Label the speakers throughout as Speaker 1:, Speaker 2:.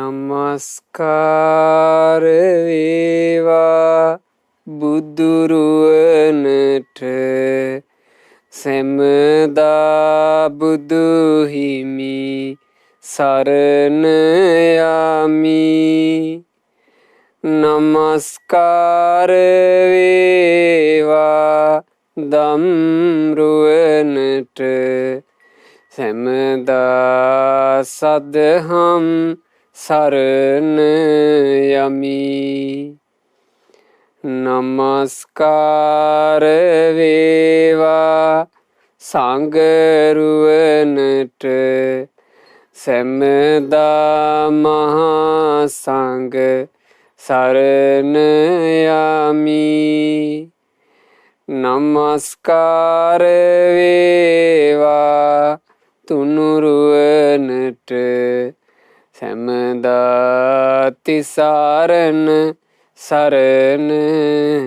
Speaker 1: නමස්කාර වේවා බුදුරුවනට සැමදා බුදු හිමි සරණ යමි. නමස්කාර වේවා ධම්රුවනට සැමදා සදහම් සරණ යමි. නමස්කාර වේවා සංඝරුවනට සැමදා මහා සංඝ සරණ යමි. නමස්කාර වේවා තුනුරුවනට සැමදා තිසරණ සරණ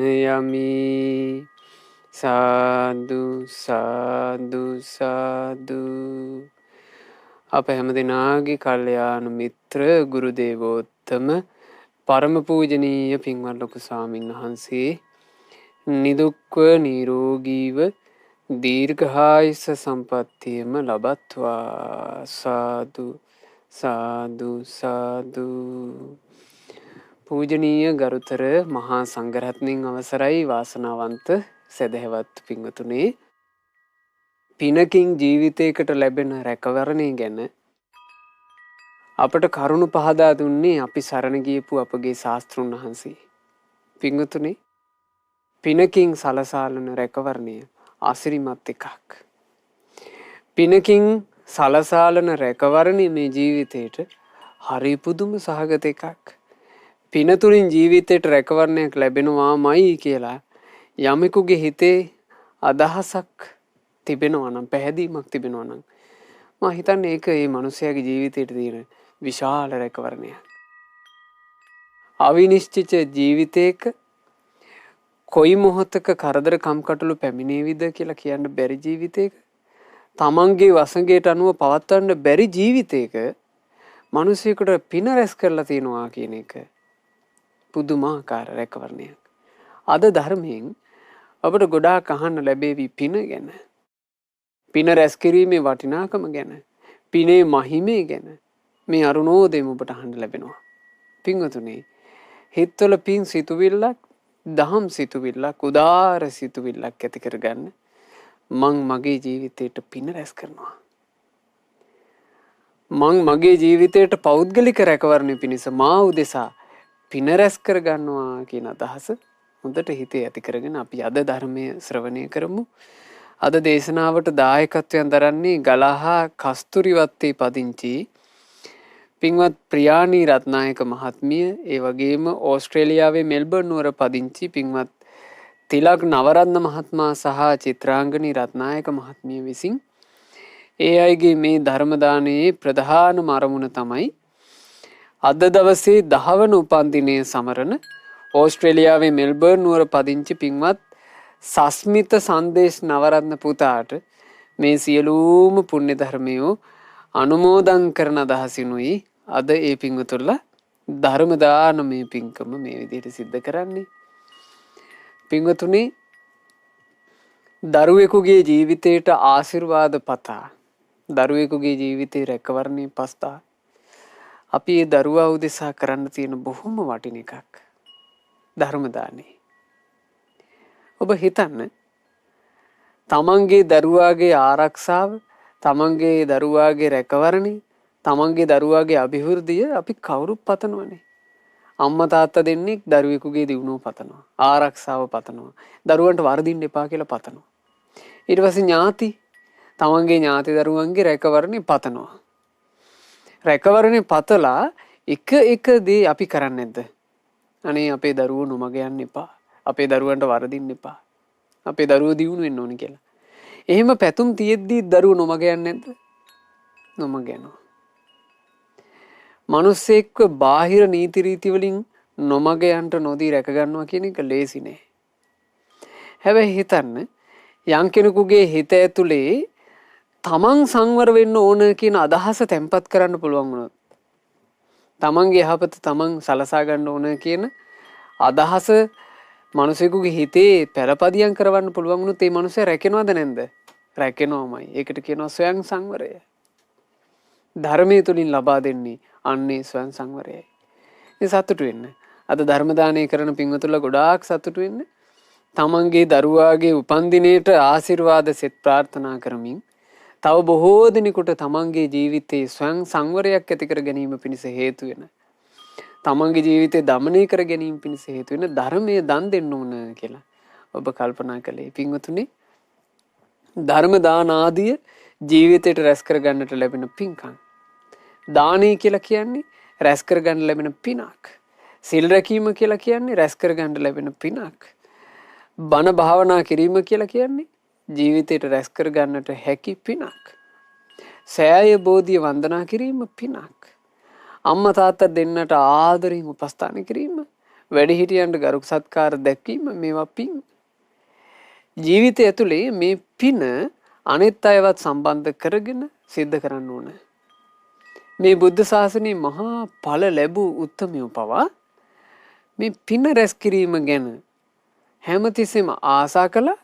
Speaker 1: යමි. සාදු සාදු සාදු. අප හැම දෙනාගේ කල්යාණ මිත්‍ර ගුරු දේවෝත්තම පරම පූජනීය පින්වත් ලොකු ස්වාමීන් වහන්සේ නිදුක්ව නිරෝගීව දීර්ඝායුෂ සම්පන්නියම ලබත්වා. සාදු සාදු සාදු. පූජනීය ගරුතර මහා සංඝරත්නයන් අවසරයි වාසනාවන්ත සදහැවත් පින්වතුනි, පිනකින් ජීවිතයකට ලැබෙන රැකවරණය ගැන අපට කරුණු පහදා දුන්නේ අපි සරණ ගියපු අපගේ ශාස්ත්‍රුන් වහන්සේ. පින්වතුනි, පිනකින් සලසාලන රැකවරණය ආසිරිමත් එකක්. පිනකින් සලසාලන රැකවරණය මේ ජීවිතයට හරි පුදුම සහගත එකක්. පින තුලින් ජීවිතයට රැකවරණයක් ලැබෙනවාමයි කියලා යමෙකුගේ හිතේ අදහසක් තිබෙනවා නම්, පැහැදීමක් තිබෙනවා නම්, මම හිතන්නේ ඒක ඒ මනුස්සයාගේ ජීවිතයට තියෙන විශාල රැකවරණයක්. අවිනිශ්චිත ජීවිතයක කොයි මොහොතක කරදර කම්කටොළු පැමිණේවිද කියලා කියන්න බැරි ජීවිතයක, තමන්ගේ වසඟයට අනුව පවත්වන්න බැරි ජීවිතයක මිනිසෙකුට පින රැස් කරලා තියෙනවා කියන එක පුදුමාකාර රැකවරණයක්. අද ධර්මයෙන් අපට ගොඩාක් අහන්න ලැබෙවි පින ගැන, පින රැස් කිරීමේ වටිනාකම ගැන, පිනේ මහිමේ ගැන මේ අරුණෝදයෙන් ඔබට අහන්න ලැබෙනවා. පින්වතුනි, හිතවල පින් සිතුවිල්ලක්, දහම් සිතුවිල්ලක්, උදාර සිතුවිල්ලක් ඇති කරගන්න මං මගේ ජීවිතයට පින රැස් කරනවා. මං මගේ ජීවිතයට පෞද්ගලික රැකවරණය පිණිස මා උදෙසා පින රැස් කරගන්නවා කියන අදහස හොඳට හිතේ ඇති කරගෙන අපි අද ධර්මය ශ්‍රවණය කරමු. අද දේශනාවට දායකත්වයෙන් දරන්නේ ගලහා කස්තුරිවත්තේ පදිංචි පින්වත් ප්‍රියානී රත්නායක මහත්මිය, ඒ වගේම ඕස්ට්‍රේලියාවේ මෙල්බර්න් නුවර පදිංචි පින්වත් තිලක් නවරත්න මහත්මයා සහ චිත්‍රාංගනී රත්නායක මහත්මිය විසින් ඒ අයගේ මේ ධර්ම දානයේ ප්‍රධානම අරමුණ තමයි අද දවසේ 10 වන උපන්දිනය සමරන ඕස්ට්‍රේලියාවේ මෙල්බර්න් නුවර පදිංචි පින්වත් සස්මිත සංදේශ් නවරත්න පුතාට මේ සියලුම පුණ්‍ය ධර්මයෝ අනුමෝදන් කරන අදහසිනුයි අද ඒ පින්වතුන්ලා ධර්ම දානමය පින්කම මේ විදිහට සිද්ධ කරන්නේ. පින්වතුනි, දරුවෙකුගේ ජීවිතයට ආශිර්වාද පතා, දරුවෙකුගේ ජීවිතේ රැකවරණය පස්තා අපි ඒ දරුවා උදෙසා කරන්න තියෙන බොහොම වටින එකක් ධර්ම දානේ. ඔබ හිතන්න, තමන්ගේ දරුවාගේ ආරක්ෂාව, තමන්ගේ දරුවාගේ රැකවරණය, තමන්ගේ දරුවාගේ අභිවෘද්ධිය අපි කවුරුත් පතනවනේ. අම්මා තාත්තා දෙන්නෙක් දරුවෙකුගේ දියුණුව පතනවා, ආරක්ෂාව පතනවා, දරුවන්ට වරදින්න එපා කියලා පතනවා. ඊට පස්සේ ඥාති, තමන්ගේ ඥාති දරුවන්ගේ රැකවරණය පතනවා. රැකවරණය පතලා එක දේ අපි කරන්නේ නැද්ද? අනේ අපේ දරුවෝ නොමග යන්න එපා, අපේ දරුවන්ට වරදින්න එපා, අපේ දරුවෝ දියුණු වෙන්න ඕනේ කියලා. එහෙම පැතුම් තියෙද්දි දරුවෝ නොමග යන්නේ නැද්ද? නොමග යනවා. මිනිස්සෙක්ව බාහිර නීති රීති වලින් නොමග යන්න නොදී රැක ගන්නවා කියන එක ලේසි නෑ. හැබැයි හිතන්න, යම් කෙනෙකුගේ හිත ඇතුලේ තමන් සංවර වෙන්න ඕන කියන අදහස තැම්පත් කරන්න පුළුවන් වුණොත්, තමන්ගේ යහපත තමන් සලසා ගන්න ඕන කියන අදහස මිනිසෙකුගේ හිතේ පෙරපදියම් කරවන්න පුළුවන් වුණොත් ඒ මිනිසයා රැකෙනවද නැන්ද? රැකෙනවමයි. ඒකට කියනවා ස්වයං සංවරය. ධර්මයේ තුලින් ලබා දෙන්නේ අන්නේ ස්වයං සංවරයයි. ඒ සතුටු වෙන්න. අද ධර්ම දානය කරන පින්වතුන්ලා ගොඩාක් සතුටු වෙන්න. තමන්ගේ දරුවාගේ උපන්දිනේට ආශිර්වාද සෙත් ප්‍රාර්ථනා කරමින් තව බොහෝ දිනෙකට තමන්ගේ ජීවිතයේ ස්වයං සංවරයක් ඇති කර ගැනීම පිණිස හේතු වෙන. තමන්ගේ ජීවිතය දමනය කර ගැනීම පිණිස හේතු වෙන ධර්මයේ දන් දෙන්න ඕන කියලා ඔබ කල්පනා කළේ. පින්වතුනි, ධර්ම දාන ආදිය ජීවිතයට රැස් කර ගන්නට ලැබෙන පින්කම්. දානය කියලා කියන්නේ රැස් කර ගන්න ලැබෙන පිනක්. සිල් රැකීම කියලා කියන්නේ රැස් කර ගන්න ලැබෙන පිනක්. බණ භාවනා කිරීම කියලා කියන්නේ ජීවිතයට රැස් කර ගන්නට හැකි පිනක්. සෑය බෝධිය වන්දනා කිරීම පිනක්. අම්මා තාත්තා දෙන්නට ආදරෙන් උපස්ථාන කිරීම, වැඩිහිටියන්ට ගරු සත්කාර දැක්වීම මේවා පින්. ජීවිතය ඇතුලේ මේ පින අනිත් අයවත් සම්බන්ධ කරගෙන සිද්ධ කරන්න ඕන. මේ බුද්ධ ශාසනයේ මහා ඵල ලැබූ උත්තමයෝ පවා මේ පින රැස් කිරීම ගැන හැමතිස්සෙම ආසා කළා.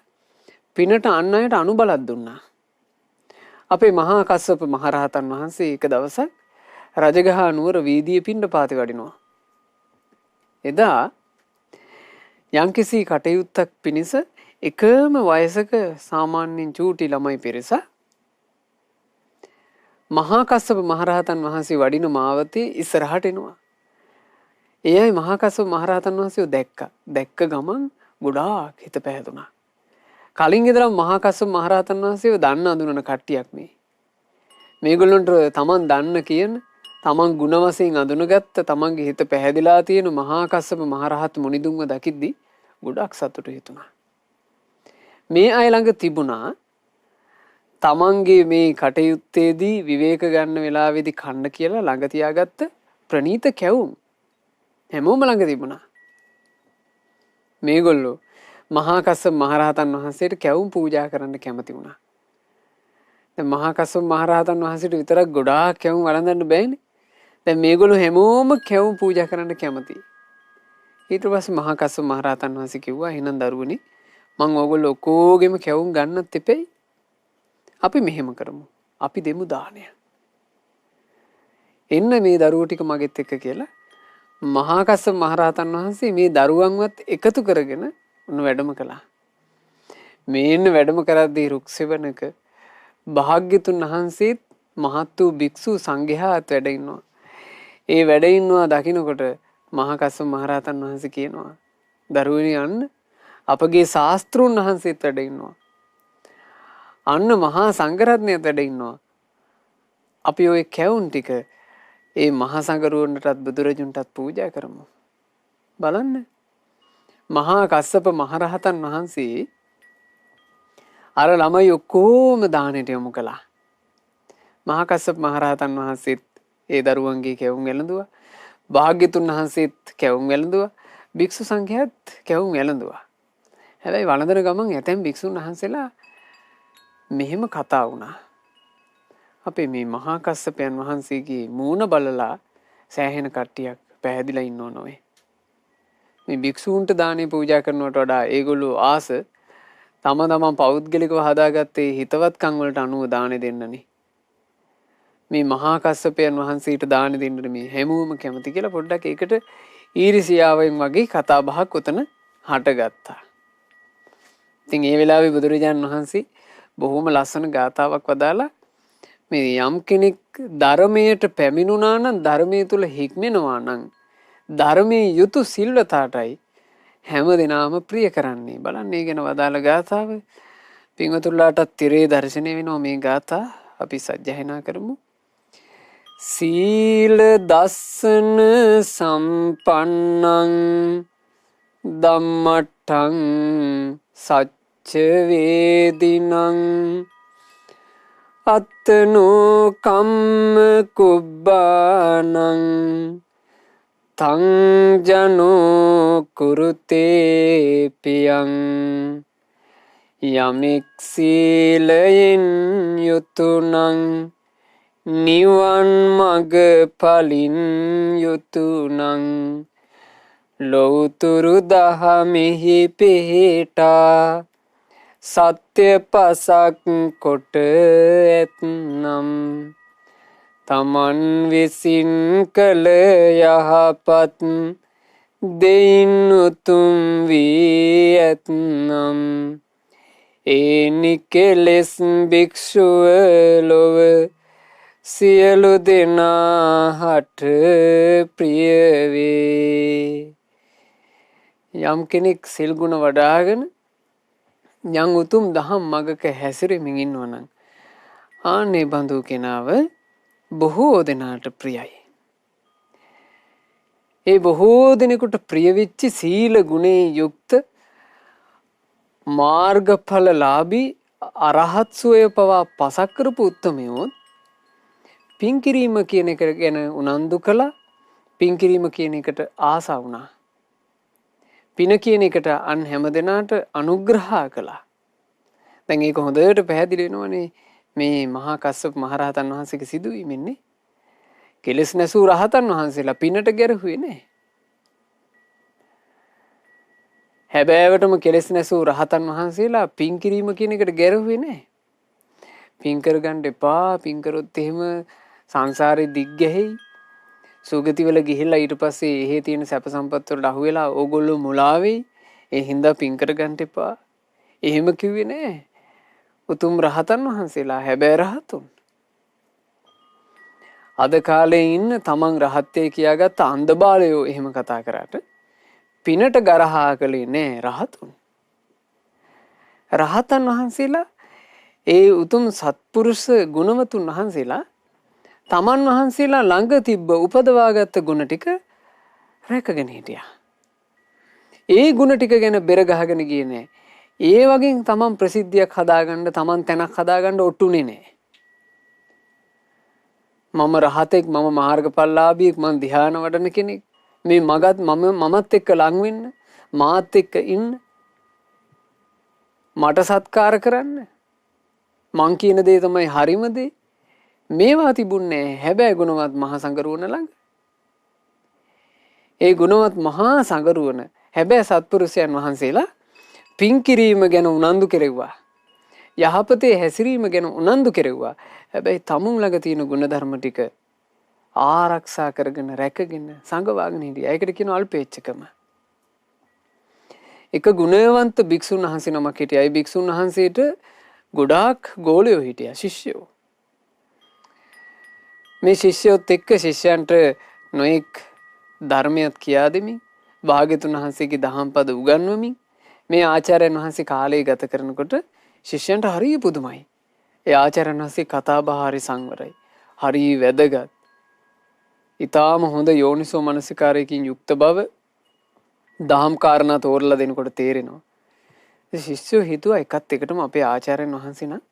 Speaker 1: පිනට අන් අයට අනුබලක් දුන්නා. අපේ මහා කස්සප මහරහතන් වහන්සේ එක දවසක් රජගහ නුවර වීදියේ පිණ්ඩපාතේ වඩිනවා. එදා යම්කිසි කටයුත්තක් පිණිස එකම වයසක සාමාන්‍යයෙන් චූටි ළමයි පිරිස මහා කස්සප මහරහතන් වහන්සේ වඩින මාවතේ ඉස්සරහට එනවා. ඒ අය මහා කස්සප මහරහතන් වහන්සේව දැක්ක ගමන් ගොඩාක් හිත පැහැදුනා. කලින් ඉඳලා මහා කස්සප මහරහතන් වහන්සේව දන්න අඳුනන කට්ටියක් මේ. මේගොල්ලන්ට තමන් දන්න කියන තමන් ගුණ වශයෙන් අඳුනගත්ත තමන්ගේ හිත පැහැදිලා තියෙන මහා කස්සප මහරහත් මුනිදුන්ව දකිද්දි ගොඩක් සතුටු හිතුණා. මේ අය ළඟ තිබුණා තමන්ගේ මේ කටයුත්තේදී විවේක ගන්න වෙලාවේදී කන්න කියලා ළඟ තියාගත්ත ප්‍රණීත කැවුම් හැමෝම ළඟ තිබුණා. මේගොල්ලෝ මහා කස්සප මහරහතන් වහන්සේට කැවුම් පූජා කරන්න කැමති වුණා. දැන් මහා කස්සප මහරහතන් වහන්සේට විතරක් ගොඩාක් කැවුම් වළඳන්න බෑනේ. දැන් මේගොල්ලෝ හැමෝම කැවුම් පූජා කරන්න කැමතියි. ඊට පස්සේ මහා කස්සප මහරහතන් වහන්සේ කිව්වා එහෙනම් දරුවනි මම ඕගොල්ලෝ ඔක්කොගෙම කැවුම් ගන්නත් එපෙයි. අපි මෙහෙම කරමු. අපි දෙමු දානය. එන්න මේ දරුවෝ ටික මගෙත් එක්ක කියලා මහා කස්සප මහරහතන් වහන්සේ මේ දරුවන්වත් එකතු කරගෙන උන් වැඩම කළා. මේන්න වැඩම කරද්දී රුක්සෙවණක භාග්‍යතුන් වහන්සේත් මහත් වූ භික්ෂු සංඝයාත් වැඩ ඉන්නවා. ඒ වැඩ ඉන්නවා දකින්නකොට මහා කස්සප මහරහතන් වහන්සේ කියනවා දරුවනි යන්න අපගේ ශාස්ත්‍රූන් වහන්සේත් වැඩ ඉන්නවා. අන්න මහා සංඝරත්නයත් වැඩ ඉන්නවා. අපි ওই කැවුම් ටික ඒ මහා සංඝරුවන්ටත් බුදුරජුන්ටත් පූජා කරමු. බලන්න මහා කස්සප මහරහතන් වහන්සේ අර ළමයි ඔක්කොම දානෙට යොමු කළා. මහා කස්සප මහරහතන් වහන්සේත් ඒ දරුවන්ගේ කැවුම් වැළඳුවා. භාග්‍යතුන් වහන්සේත් කැවුම් වැළඳුවා. භික්ෂු සංඝයාත් කැවුම් වැළඳුවා. හැබැයි වළඳන ගමන් ඇතැම් භික්ෂුන් වහන්සේලා මෙහෙම කතා වුණා. අපේ මේ මහා කස්සපයන් වහන්සේගේ මූණ බලලා සෑහෙන කට්ටියක් පැහැදිලා ඉන්නව නොවේ. මේ භික්ෂූන්ට දානේ පූජා කරනවට වඩා ඒගොල්ලෝ ආස තමන් පෞද්ගලිකව හදාගත්තේ හිතවත්කම් වලට අනුව දානේ දෙන්නනේ. මේ මහා කස්සපයන් වහන්සේට දානේ දෙන්න මේ හැමෝම කැමති කියලා පොඩ්ඩක් ඒකට ඊර්ෂියාවෙන් වගේ කතා බහක් උතන හටගත්තා. ඉතින් ඒ වෙලාවේ බුදුරජාණන් වහන්සේ බොහොම ලස්සන ගාථාවක් වදාලා මේ යම් කෙනෙක් ධර්මයට පැමිණුණා නම් ධර්මයේ තුල හික්මෙනවා නම් ධර්මයේ යුතු සිල්වතාටයි හැම දිනම ප්‍රිය කරන්නේ. බලන්න මේ ගැන වදාළ ගාථාව පින්වතුන්ලාටත් තිරේ දර්ශනය වෙනවා මේ ගාථා. අපි සජ්ජායනා කරමු. සීල දස්සන සම්පන්නං ධම්මට්ඨං සච්ච වේදිනං අත්තනෝ කම්ම කුබ්බානං තං ජනෝ කුරුතේ පියං යමෙක් සීලයෙන් යුතුනං නිවන් මග පලින් යුතුනං ලොවුතුරු දහමෙහි පිහිටා සත්‍ය පසක් කොට ඇත්නම් තමන් විසින් කළ යහපත් දෙයින් උතුම් වී ඇත්නම් ඒ නිකෙලෙස් භික්ෂුව ලොව සියලු දෙනා හට ප්‍රිය වේ. යම් කෙනෙක් සිල් ගුණ වඩාගෙන යම් උතුම් දහම් මගක හැසිරෙමින් ඉන්නවනම් ආන්නේ බඳු කෙනාව බොහෝ දෙනාට ප්‍රියයි. ඒ බොහෝ දෙනෙකුට ප්‍රිය වෙච්ච සීල ගුණේ යුක්ත මාර්ගඵලලාභී අරහත් සෝය පවා පසක් කරපු උත්තමයෝ පින් කිරීම කියන එක ගැන උනන්දු කළා. පින් කිරීම කියන එකට ආසා වුණා. පින කියන එකට අන් හැම දෙනාට අනුග්‍රහ කළා. දැන් ඒක හොඳට පැහැදිලි වෙනවනේ මේ මහා කස්සප මහරහතන් වහන්සේගේ සිදුවීමෙන්නේ. කෙලස් නැසූ රහතන් වහන්සේලා පිනට ගැරහුවේ නෑ. හැබෑවටම කෙලස් නැසූ රහතන් වහන්සේලා පින් කිරීම කියන එකට ගැරහුවේ නෑ. පින් කරගන්න එපා. පින් කරොත් එහෙම සංසාරේ දිග්ගැහෙයි. සුගතිවල ගිහිල්ලා ඊට පස්සේ එහෙ තියෙන සැප සම්පත් වලට අහු වෙලා ඕගොල්ලෝ මුලා වෙයි. ඒ හින්දා පින් කරගන්න එපා. එහෙම කිව්වේ නෑ. උතුම් රහතන් වහන්සේලා හැබෑ රහතුන්. අද කාලේ ඉන්න තමන් රහත්ය කියාගත්ත අන්ධ බාලයෝ එහෙම කතා කරාට පිනට ගරහා කළේ නෑ රහතුන්. රහතන් වහන්සේලා ඒ උතුම් සත්පුරුෂ ගුණවතුන් වහන්සේලා තමන් වහන්සේලා ළඟ තිබ්බ උපදවාගත්ත ගුණ ටික රැකගෙන හිටියා. ඒ ගුණ ටික ගැන බෙර ගහගෙන ගියේ නෑ. ඒ වගේ තමන් ප්‍රසිද්ධියක් හදාගන්න තමන් තැනක් හදාගන්න ඔට්ටුනේ නෑ. මම රහතෙක්, මම මාර්ගඵලලාභියෙක්, මම ධ්‍යාන වඩන කෙනෙක්. මේ මමත් එක්ක ලං වෙන්න, මාත් එක්ක ඉන්න. මට සත්කාර කරන්න. මං කියන දේ තමයි හරිම දේ. මේවා තිබුණේ හැබැයි ගුණවත් මහා සංඝරුවන ළඟ. ඒ ගුණවත් මහා සංඝරුවන හැබැයි සත්පුරුෂයන් වහන්සේලා පින් කිරීම ගැන උනන්දු කෙරෙව්වා. යහපතේ හැසිරීම ගැන උනන්දු කෙරෙව්වා. හැබැයි තමුන් ළඟ තියෙන ගුණධර්ම ටික ආරක්ෂා කරගෙන රැකගෙන සංගවාගෙන හිටියා. ඒකට කියනවා අල්පේච්ඡකම. එක ගුණවන්ත භික්ෂුන් වහන්සේ නමක් හිටියා. ඒ භික්ෂුන් වහන්සේට ගොඩාක් ගෝලයෝ හිටියා, ශිෂ්‍යයෝ. මේ ශිෂ්‍යයොත් එක්ක ශිෂ්‍යයන්ට නොඑක් ධර්මයක් කියා දෙමින් භාග්‍යතුන් වහන්සේගේ දහම් පද උගන්වමින් මේ ආචාර්යයන් වහන්සේ කාලය ගත කරනකොට ශිෂ්‍යයන්ට හරිය පුදුමයි. ඒ ආචාර්යයන් වහන්සේ කතා බහ හරි සංවරයි. හරි වැදගත්. ඊටාම හොඳ යෝනිසෝ මනසිකාරයකින් යුක්ත බව දහම් කාරණා තෝරලා දෙනකොට තේරෙනවා. ශිෂ්‍යයෝ හිතුවා එකත් එකටම අපේ ආචාර්යයන් වහන්සේ නම්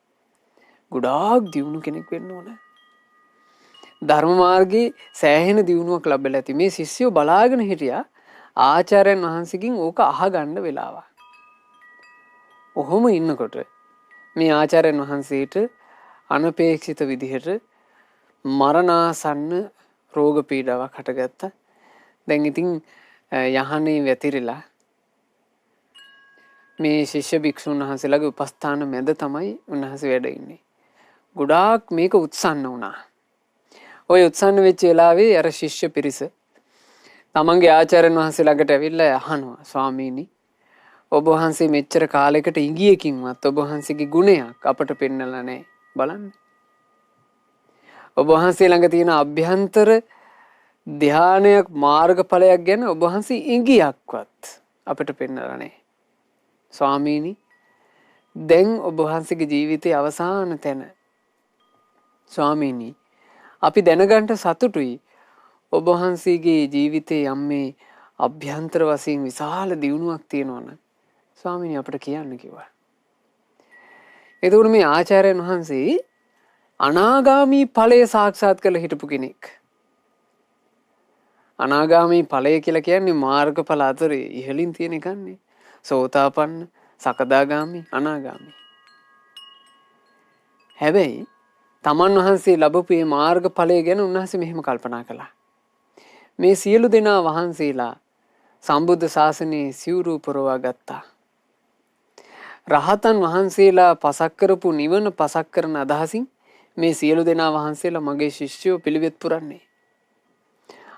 Speaker 1: ගොඩාක් දියුණු කෙනෙක් වෙන්න ඕන. ධර්ම මාර්ගයේ සෑහෙන දියුණුවක් ලැබලා ඇති. මේ ශිෂ්‍යයෝ බලාගෙන හිටියා ආචාර්යයන් වහන්සේකින් ඕක අහගන්න වෙලාවක්. ඔහොම ඉන්නකොට මේ ආචාර්යයන් වහන්සේට අනපේක්ෂිත විදිහට මරණාසන්න රෝග පීඩාවක් හටගත්තා. දැන් ඉතින් යහනේ වැතිරිලා මේ ශිෂ්‍ය භික්ෂුන් වහන්සේලාගේ උපස්ථාන මැද තමයි උන්වහන්සේ වැඩ ඉන්නේ. ගොඩාක් මේක උත්සන්න වුණා. ওই උත්සන්න වෙච්ච වෙලාවේ අර ශිෂ්‍ය පිරිස තමන්ගේ ආචාර්යන් වහන්සේ ළඟට ඇවිල්ලා අහනවා, ස්වාමීනි ඔබ වහන්සේ මෙච්චර කාලයකට ඉඟියකින්වත් ඔබ වහන්සේගේ ගුණයක් අපට පෙන්නලා නැහැ. බලන්න. ඔබ වහන්සේ ළඟ තියෙන අභ්‍යන්තර ධානයක් මාර්ගඵලයක් ගැන ඔබ වහන්සේ ඉඟියක්වත් අපට පෙන්නලා නැහැ. ස්වාමීනි දැන් ඔබ වහන්සේගේ ජීවිතයේ අවසාන තැන. ස්වාමීනි අපි දැනගන්න සතුටුයි ඔබ වහන්සේගේ ජීවිතයේ යම් මේ අභ්‍යන්තර වශයෙන් විශාල දියුණුවක් තියෙනවනම් ස්වාමීනි අපට කියන්න කිව්වා. එතකොට මේ ආචාර්යයන් වහන්සේ අනාගාමී ඵලය සාක්ෂාත් කරලා හිටපු කෙනෙක්. අනාගාමී ඵලය කියලා කියන්නේ මාර්ගඵල අතරේ ඉහළින් තියෙන එකන්නේ. සෝතාපන්න, සකදාගාමි, අනාගාමි. හැබැයි තමන් වහන්සේ ලැබපු මේ මාර්ගඵලය ගැන උන්වහන්සේ මෙහෙම කල්පනා කළා. මේ සියලු දෙනා වහන්සේලා සම්බුද්ධ ශාසනයේ සිවුරු පුරවා ගත්තා. රහතන් වහන්සේලා පසක් කරපු නිවන පසක් කරන අදහසින් මේ සියලු දෙනා වහන්සේලා මගේ ශිෂ්‍යයෝ පිළිවෙත් පුරන්නේ.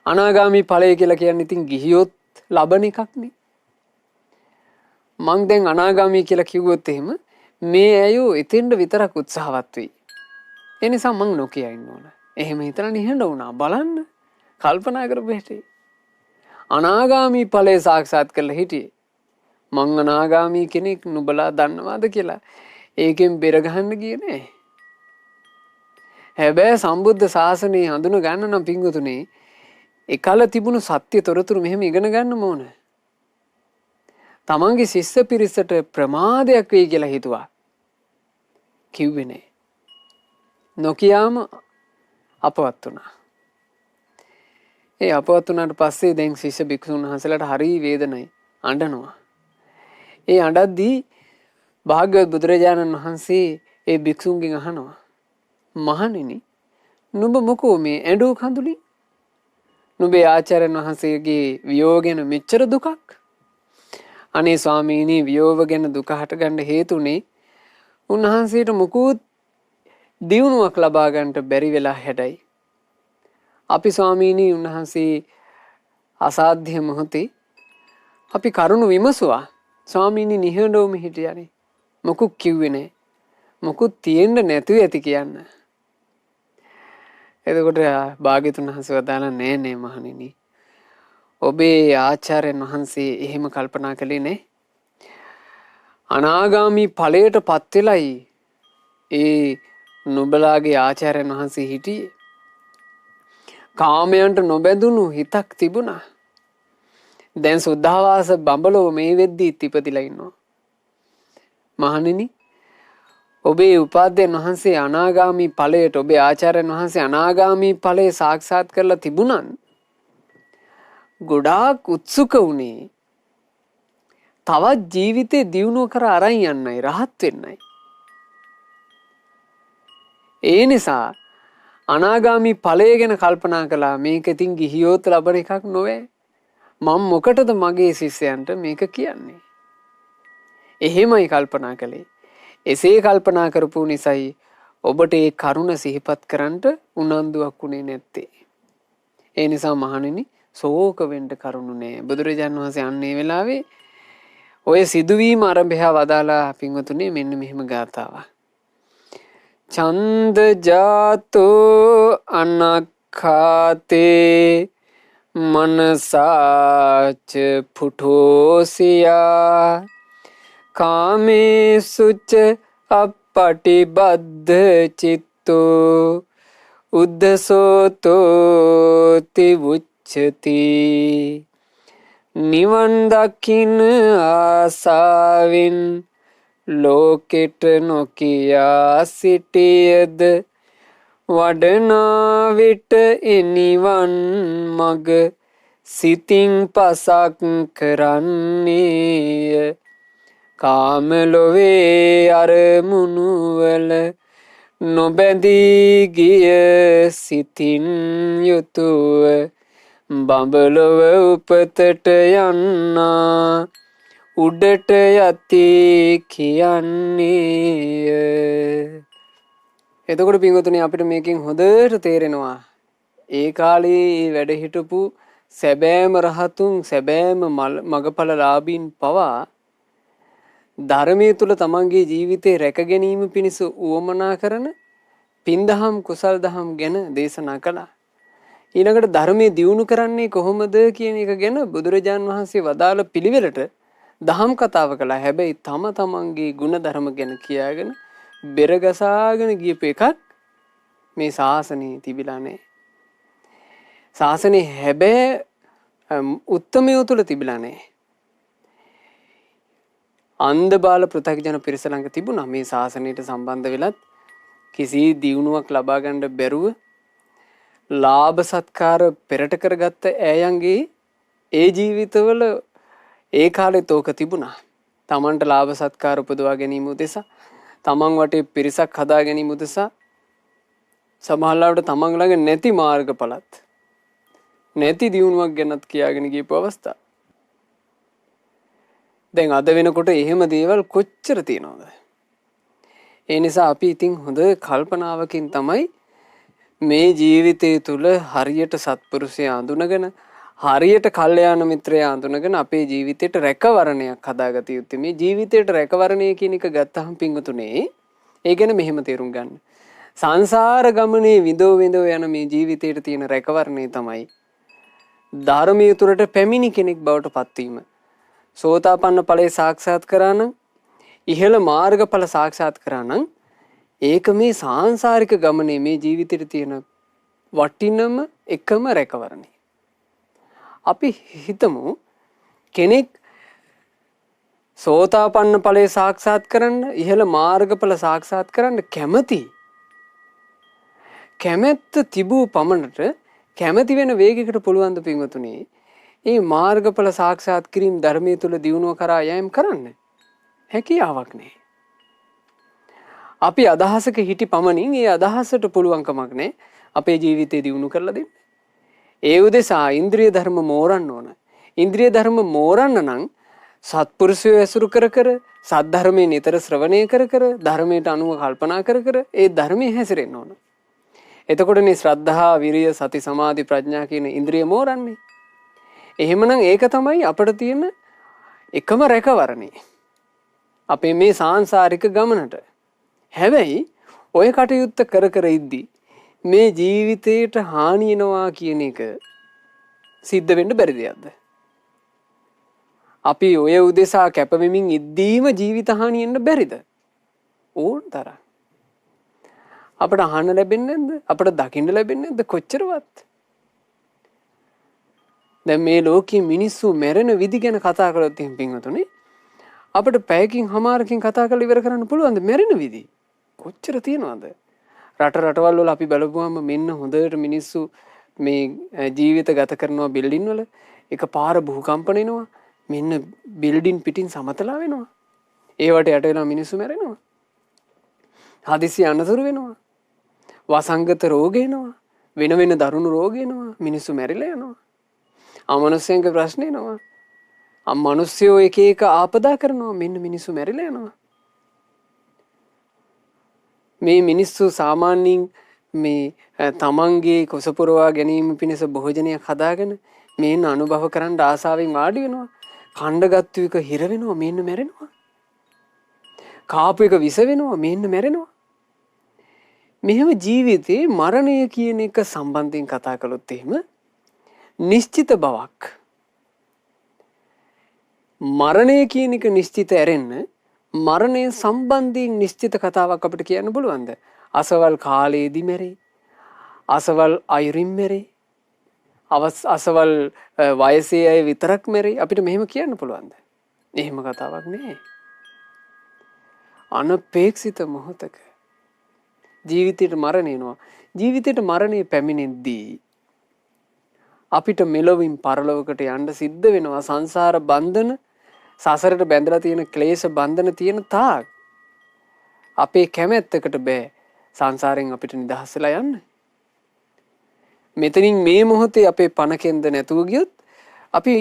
Speaker 1: අනාගාමී ඵලය කියලා කියන්නේ ඉතින් ගිහියොත් ලබන එකක්නේ. මං දැන් අනාගාමී කියලා කිව්වොත් එහෙම මේ ඇයෝ එතෙන්ද විතරක් උත්සාහවත් වෙයි. ඒ නිසා මං නොකිය ඉන්න ඕන. එහෙම හිතලා නිහඬ වුණා. බලන්න කල්පනා කරපු හැටි. අනාගාමී ඵලය සාක්ෂාත් කරලා හිටියේ. මං අනාගාමී කෙනෙක් නුඹලා දන්නවද කියලා. ඒකෙන් බෙර ගහන්න ගියේ නෑ. හැබැයි සම්බුද්ධ ශාසනය හඳුන ගන්න නම් පිංගුතුනේ එකල තිබුණු සත්‍ය තොරතුරු මෙහෙම ඉගෙන ගන්න ඕන. තමන්ගේ ශිෂ්‍ය පිරිසට ප්‍රමාදයක් වෙයි කියලා හිතුවා. කිව්වේ නෑ. නොකියාම අපවත් වුණා. ඒ අපවත් වුණාට පස්සේ දැන් ශිෂ්‍ය භික්ෂුන් වහන්සේලාට හරි වේදනයි. අඬනවා. ඒ අඬද්දී භාග්‍යවත් බුදුරජාණන් වහන්සේ ඒ භික්ෂුන්ගෙන් අහනවා. මහණෙනි නුඹ මොකෝ මේ ඇඬෝ කඳුලින්? නුඹේ ආචාර්යන් වහන්සේගේ වියෝගයෙන් මෙච්චර දුකක්? අනේ ස්වාමීනි වියෝව ගැන දුක හටගන්න හේතුනේ උන්වහන්සේට මුකුත් දියුණුවක් ලබා ගන්නට බැරි වෙලා හැඩයි. අපි ස්වාමීනි උන්වහන්සේ අසාධ්‍ය මොහොතේ අපි කරුණ විමසුවා. ස්වාමීනි නිහඬවම හිටියානේ. මොකුත් කිව්වේ නැහැ. මොකුත් තියෙන්න නැතුව ඇති කියන්න. එතකොට භාග්‍යතුන් වහන්සේ වදාලා නෑ නෑ මහණෙනි. ඔබේ ආචාර්යන් වහන්සේ එහෙම කල්පනා කළේ නෑ. අනාගාමී ඵලයට පත් වෙලයි ඒ නුඹලාගේ ආචාර්යන් වහන්සේ හිටියේ. කාමයන්ට නොබැඳුණු හිතක් තිබුණා. දැන් සුද්ධාවාස බඹලෝ මේ වෙද්දී ඉපදිලා ඉන්නවා. මහණෙනි ඔබේ උපාධ්‍යයන් වහන්සේ අනාගාමී ඵලයට ඔබේ ආචාර්යන් වහන්සේ අනාගාමී ඵලය සාක්ෂාත් කරලා තිබුණන් ගොඩාක් උත්සුක වුණේ තවත් ජීවිතේ දියුණුව කර අරන් යන්නයි රහත් වෙන්නයි. ඒ නිසා අනාගාමී ඵලය ගැන කල්පනා කළා. මේක ඉතින් ගිහියොත් ලබන එකක් නොවේ. මම මොකටද මගේ ශිෂ්‍යයන්ට මේක කියන්නේ? එහෙමයි කල්පනා කළේ. එසේ කල්පනා කරපු නිසායි ඔබට ඒ කරුණ සිහිපත් කරන්නට උනන්දුවක් උනේ නැත්තේ. ඒ නිසා මහණෙනි ශෝක වෙන්න කරුණු නෑ. බුදුරජාණන් වහන්සේ අන්නේ වෙලාවේ ඔය සිදුවීම ආරම්භය වදාලා පින්වතුනි මෙන්න මෙහෙම ගාතාවක්. ඡන්ද ජාතෝ අනක්ඛාතේ මනසාච පුඨෝසියා කාමේසුච අපටිබද්ධ චිත්තෝ උද්දසෝතෝ තිවුච්ඡති. නිවන් දකින්න ආසාවෙන් ලෝකෙට නොකියා සිටියද වඩනා විට එනිවන් මග සිතින් පසක් කරන්නේය. කාම ලොවේ අරමුණුවල නොබැඳී ගිය සිතින් යුතුව බඹලොව උපතට යන්නා උඩට යති කියන්නේය. එතකොට පින්වතුනි අපිට මේකෙන් හොඳට තේරෙනවා ඒ කාලේ වැඩ හිටපු සැබෑම රහතුන් සැබෑම මගඵලලාභීන් පවා ධර්මයේ තුල තමන්ගේ ජීවිතේ රැක ගැනීම පිණිස උවමනා කරන පින්දහම් කුසල් දහම් ගැන දේශනා කළා. ඊළඟට ධර්මයේ දියුණු කරන්නේ කොහොමද කියන එක ගැන බුදුරජාන් වහන්සේ වදාළ පිළිවෙලට දහම් කතාව කළා. හැබැයි තමන්ගේ ගුණ ධර්ම ගැන කියාගෙන බෙරගසාගෙන ගියපු එකක් මේ ශාසනයේ තිබිලා නැහැ. ශාසනයේ හැබැයි උත්තමයෝ තුල තිබිලා නැහැ. අන්ධ බාල පෘථග්ජන පිරිස ළඟ තිබුණා මේ ශාසනයට සම්බන්ධ වෙලත් කිසි දියුණුවක් ලබා ගන්න බැරුව ලාභ සත්කාර පෙරට කරගත්ත ඈයන්ගේ ඒ ජීවිතවල ඒ කාලෙත් ඕක තිබුණා. තමන්ට ලාභ සත්කාර උපදවා ගැනීම උදෙසා තමන් වටේ පිරිසක් හදා ගැනීම උදෙසා සමහරවිට තමන් ළඟ නැති මාර්ගඵලත් නැති දියුණුවක් ගැනත් කියාගෙන ගියපු අවස්ථා. දැන් අද වෙනකොට එහෙම දේවල් කොච්චර තියෙනවද? ඒ නිසා අපි ඉතින් හොඳ කල්පනාවකින් තමයි මේ ජීවිතය තුළ හරියට සත්පුරුෂයා අඳුනගෙන හරියට කල්යාණ මිත්‍රයා අඳුනගෙන අපේ ජීවිතයට රැකවරණයක් හදාගත යුත්තේ. මේ ජීවිතයට රැකවරණය කියන එක ගත්තහම පිංගුතුනේ ඒ ගැන මෙහෙම තේරුම් ගන්න. සංසාර ගමනේ විඳෝ යන මේ ජීවිතයට තියෙන රැකවරණය තමයි ධර්මයේ තුරට පැමිණි කෙනෙක් බවට පත්වීම. සෝතාපන්න ඵලයේ සාක්ෂාත් කරා නම් ඉහළ මාර්ගඵල සාක්ෂාත් කරා නම් ඒක මේ සාංශාරික ගමනේ මේ ජීවිතේට තියෙන වටිනම එකම රැකවරණය. අපි හිතමු කෙනෙක් සෝතාපන්න ඵලයේ සාක්ෂාත් කරන්න ඉහළ මාර්ගඵල සාක්ෂාත් කරන්න කැමැත්ත තිබූ පමණට කැමැති වෙන වේගයකට පුළුවන් ද පින්වතුනි මේ මාර්ගඵල සාක්ෂාත් කිරීම ධර්මයේ තුල දියුණුව කරා යෑම කරන්න හැකියාවක් නැහැ. අපි අදහසක හිටි පමණින් ඒ අදහසට පුළුවන්කමක් නැහැ අපේ ජීවිතේ දියුණු කරලා දෙන්න. ඒ උදෙසා ඉන්ද්‍රිය ධර්ම මෝරන්න ඕන. ඉන්ද්‍රිය ධර්ම මෝරන්න නම් සත්පුරුෂයෝ ඇසුරු කර සද්ධර්මයේ නිතර ශ්‍රවණය කර ධර්මයට අනුව කල්පනා කර ඒ ධර්මයේ හැසිරෙන්න ඕන. එතකොටනේ ශ්‍රද්ධා, විරිය, සති, සමාධි, ප්‍රඥා කියන ඉන්ද්‍රිය මෝරන්නේ. එහෙමනම් ඒක තමයි අපිට තියෙන එකම රැකවරණය. අපේ මේ සාංශාරික ගමනට. හැබැයි ඔය කටයුත්ත කර ඉද්දී මේ ජීවිතේට හානියනවා කියන එක සිද්ධ වෙන්න බැරි දෙයක්ද? අපි ඔය උදෙසා කැපවෙමින් ඉද්දීම ජීවිත හානියෙන්න බැරිද? ඕන තරම්. අපට අහන්න ලැබෙන්නේ නැද්ද? අපට දකින්න ලැබෙන්නේ නැද්ද කොච්චරවත්? දැන් මේ ලෝකයේ මිනිස්සු මැරෙන විදි ගැන කතා කරලා තියෙන පින්වතුනි අපිට පැයකින් හමාරකින් කතා කරලා ඉවර කරන්න පුළුවන්ද මැරෙන විදි? කොච්චර තියෙනවද? රටවල් වල අපි බලපුවාම මෙන්න හොඳට මිනිස්සු මේ ජීවිත ගත කරනවා බිල්ඩින් වල එකපාර භූකම්පන එනවා මෙන්න බිල්ඩින් පිටින් සමතලා වෙනවා. ඒවට යට වෙලා මිනිස්සු මැරෙනවා. හදිසි අනතුරු වෙනවා. වසංගත රෝග එනවා. වෙන දරුණු රෝග එනවා. මිනිස්සු මැරිලා යනවා. අමනුෂ්‍යයන්ගේ ප්‍රශ්න එනවා. මිනිස්සුયો එක ආපදා කරනවා. මෙන්න මිනිස්සු මැරිලා යනවා. මේ මිනිස්සු සාමාන්‍යයෙන් මේ තමන්ගේ කුස පුරවා ගැනීම පිණිස භෝජනයක් හදාගෙන මේන අනුභව කරන්න ආසාවෙන් වාඩි වෙනවා. කණ්ඩගත්තු එක හිර වෙනවා. මේන්න මැරෙනවා. කාපු එක විස වෙනවා. මේන්න මැරෙනවා. මෙහෙම ජීවිතේ මරණය කියන එක සම්බන්ධයෙන් කතා කළොත් එහෙම නිශ්චිත බවක්. මරණය කියන එක නිශ්චිත ඇරෙන්න මරණය සම්බන්ධයෙන් නිශ්චිත කතාවක් අපිට කියන්න පුළුවන්ද? අසවල් කාලයේදී මැරේ. අසවල් අයුරින් මැරේ. අසවල් වයසේ අය විතරක් මැරේ. අපිට මෙහෙම කියන්න පුළුවන්ද? එහෙම කතාවක් නෑ. අනපේක්ෂිත මොහොතක ජීවිතේට මරණය එනවා. ජීවිතේට මරණය පැමිණෙද්දී අපිට මෙලොවින් පරලොවකට යන්න සිද්ධ වෙනවා. සංසාර බන්ධන සසරට බැඳලා තියෙන ක්ලේශ බන්ධන තියෙන තාක් අපේ කැමැත්තකට බෑ සංසාරයෙන් අපිට නිදහස් වෙලා යන්න. මෙතනින් මේ මොහොතේ අපේ පණ කෙන්ද නැතුව ගියොත් අපි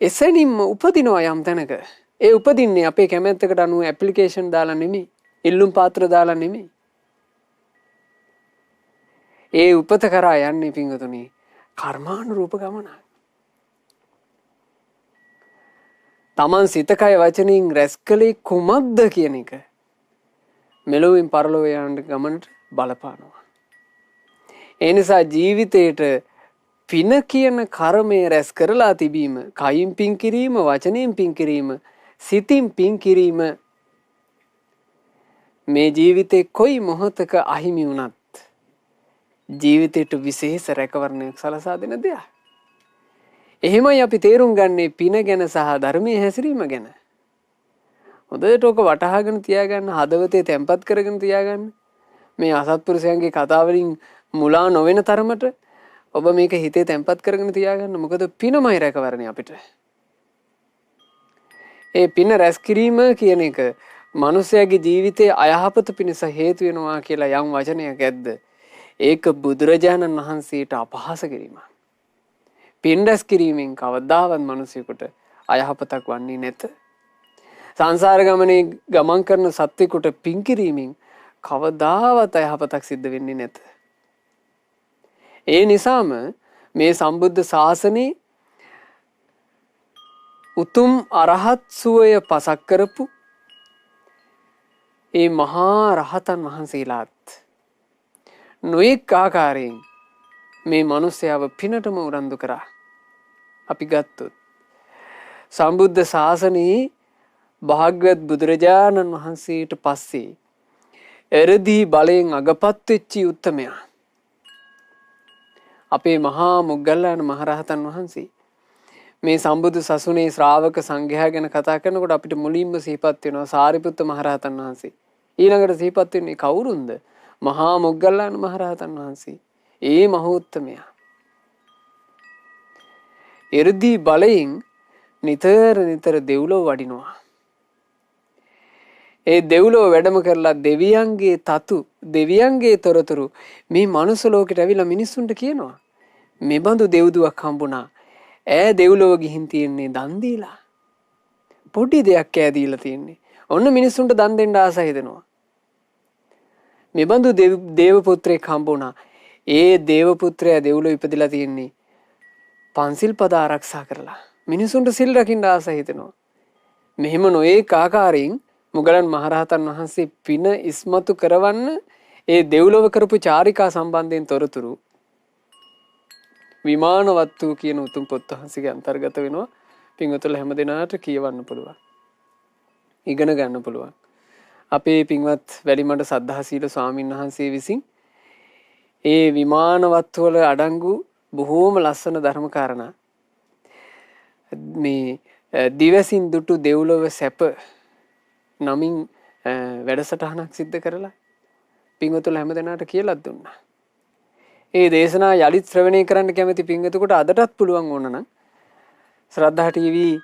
Speaker 1: එසැනින්ම උපදිනවා යම් තැනක. ඒ උපදින්නේ අපේ කැමැත්තකට අනුව ඇප්ලිකේෂන් දාලා නෙමෙයි, ඉල්ලුම් පාත්‍ර දාලා නෙමෙයි. ඒ උපත කරා යන්නේ පිංගුතුනි කර්මානුරූප ගමනක්. තමන් සිත කය වචනින් රැස් කළේ කුමක්ද කියන එක මෙලොවින් පරලොව යන ගමනට බලපානවා. ඒ නිසා ජීවිතේට පින කියන කර්මය රැස් කරලා තිබීම, කයින් පින් කිරීම, වචනයෙන් පින් කිරීම, සිතින් පින් කිරීම මේ ජීවිතේ කොයි මොහොතක අහිමි වුණත් ජීවිතයට විශේෂ රැකවරණයක් සලසා දෙන දෙයක්. එහෙමයි අපි තේරුම් ගන්නේ පින ගැන සහ ධර්මයේ හැසිරීම ගැන. හොඳට ඔක වටහාගෙන තියාගන්න, හදවතේ තැම්පත් කරගෙන තියාගන්න. මේ අසත්පුරුෂයන්ගේ කතාවලින් මුලා නොවන තරමට ඔබ මේක හිතේ තැම්පත් කරගෙන තියාගන්න. මොකද පිනමයි රැකවරණය අපිට. ඒ පින රැස් කිරීම කියන එක මනුස්සයාගේ ජීවිතයේ අයහපත පිණිස හේතු වෙනවා කියලා යම් වචනයක් ඇද්ද? ඒක බුදුරජාණන් වහන්සේට අපහාස කිරීමක්. පින් රැස් කිරීමෙන් කවදාවත් මිනිසෙකුට අයහපතක් වන්නේ නැත. සංසාර ගමනේ ගමන් කරන සත්වෙකුට පින් කිරීමෙන් කවදාවත් අයහපතක් සිද්ධ වෙන්නේ නැත. ඒ නිසාම මේ සම්බුද්ධ ශාසනේ උතුම් අරහත් සුවය පසක් කරපු ඒ මහා රහතන් වහන්සේලාත් නොඑක් ආකාරයෙන් මේ මිනිස්යාව පිනටම උරන්දු කරා. අපි ගත්තොත් සම්බුද්ධ ශාසනයේ භාග්‍යවත් බුදුරජාණන් වහන්සේට පස්සේ එරදී බලයෙන් අගපත් වෙච්ච උත්තමයා අපේ මහා මොග්ගල්ලාන මහරහතන් වහන්සේ. මේ සම්බුදු සසුනේ ශ්‍රාවක සංඝයා ගැන කතා කරනකොට අපිට මුලින්ම සිහිපත් වෙනවා සාරිපුත්ත මහරහතන් වහන්සේ. ඊළඟට සිහිපත් වෙන්නේ කවුරුන්ද? මහා මොග්ගල්ලාන මහරහතන් වහන්සේ. ඒ මහෝත්තමයා. එරදී බලයෙන් නිතර දෙව්ලොව වඩිනවා. ඒ දෙව්ලොව වැඩම කරලා දෙවියන්ගේ තතු දෙවියන්ගේ තොරතුරු මේ මනුස්ස ලෝකෙට ඇවිල්ලා මිනිස්සුන්ට කියනවා. මෙබඳු දෙව්දුවක් හම්බුණා. ඈ දෙව්ලොව ගිහින් තියෙන්නේ දන් දීලා. පොඩි දෙයක් ඈ දීලා තියෙන්නේ. ඔන්න මිනිස්සුන්ට දන් දෙන්න ආස හිතෙනවා. මෙබඳු දේව පුත්‍රයෙක් හම්බුණා. ඒ දේව පුත්‍රයා දෙව්ලොව ඉපදිලා තියෙන්නේ පන්සිල් පද ආරක්ෂා කරලා. මිනිසුන්ට සිල් රකින්න ආස හිතෙනවා. මෙහෙම නොඒක ආකාරයෙන් මුගලන් මහරහතන් වහන්සේ පින ඉස්මතු කරවන්න ඒ දෙව්ලොව කරපු චාරිකා සම්බන්ධයෙන් තොරතුරු විමානවත්තු කියන උතුම් පොත් වහන්සේගේ අන්තර්ගත වෙනවා. පින්වතුන්ලා හැම දිනාට කියවන්න පුළුවන්. ඉගෙන ගන්න පුළුවන්. අපේ පින්වත් වැඩිමඩ සද්ධාසීල ස්වාමීන් වහන්සේ විසින් ඒ විමානවත්තු වල අඩංගු බොහෝම ලස්සන ධර්ම කාරණා මේ දිවසින් දුටු දෙව්ලොව සැප නමින් වැඩසටහනක් සිද්ධ කරලා පින්වතුන්ලා හැම දිනාට කියලා දුන්නා. ඒ දේශනා යලිත් ශ්‍රවණය කරන්න කැමති පින්වතුන්ට අදටත් පුළුවන් ඕන නම් ශ්‍රද්ධා ටීවී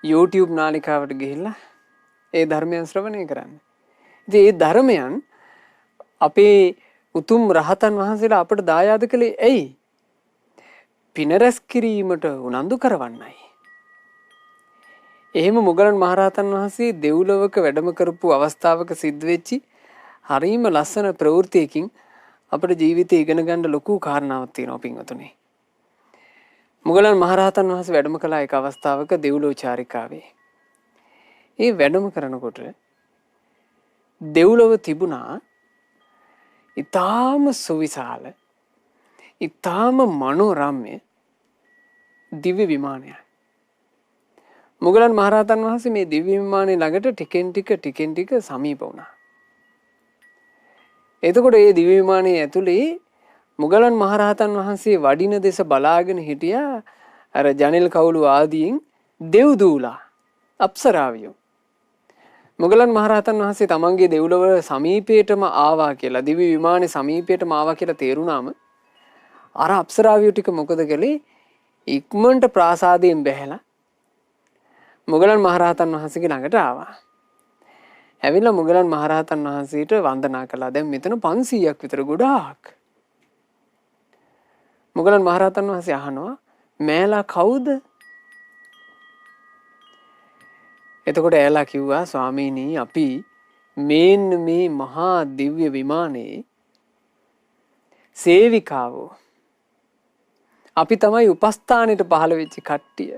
Speaker 1: YouTube නාලිකාවට ගිහිල්ලා ඒ ධර්මයන් ශ්‍රවණය කරන්න. ඉතින් ඒ ධර්මයන් අපේ උතුම් රහතන් වහන්සේලා අපට දායාද කළේ ඇයි? පින රැස් කිරීමට උනන්දු කරවන්නයි. එහෙම මුගලන් මහරහතන් වහන්සේ දෙව්ලොවක වැඩම කරපු අවස්ථාවක සිද්ධ වෙච්චි හරීම ලස්සන ප්‍රවෘත්තියකින් අපේ ජීවිතේ ඉගෙන ගන්න ලොකු කාරණාවක් තියෙනවා පින්වතුනි. මුගලන් මහරහතන් වහන්සේ වැඩම කළ එක අවස්ථාවක දෙව්ලොව චාරිකාවේ. ඒ වැඩම කරනකොට දෙව්ලොව තිබුණා ඊටාම සුවිශාල ඊටාම මනෝරම්‍ය දිව්‍ය විමානයක්. මුගලන් මහරහතන් වහන්සේ මේ දිව්‍ය විමානයේ ළඟට ටිකෙන් ටික සමීප වුණා. එතකොට මේ දිව්‍ය විමානයේ ඇතුලේ මුගලන් මහරහතන් වහන්සේ වඩින දෙස බලාගෙන හිටියා අර ජනෙල් කවුළු ආදීන් දෙව්දූලා අප්සරාවියෝ. මුගලන් මහරහතන් වහන්සේ තමන්ගේ දෙව්ලොව සමීපයටම ආවා කියලා දිව්‍ය විමානයේ සමීපයටම ආවා කියලා තේරුණාම අර අප්සරාවියෝ ටික මොකද කළේ? ඉක්මනට ප්‍රාසාදයෙන් බැහැලා මුගලන් මහරහතන් වහන්සේගේ ළඟට ආවා. ඇවිල්ලා මුගලන් මහරහතන් වහන්සේට වන්දනා කළා. දැන් මෙතන 500ක් විතර ගොඩාක්. මුගලන් මහරහතන් වහන්සේ අහනවා මෑලා කවුද? එතකොට ඇයලා කිව්වා ස්වාමීනි අපි මේන් මේ මහා දිව්‍ය විමානයේ සේවිකාවෝ. අපි තමයි උපස්ථානෙට පහළ වෙච්ච කට්ටිය.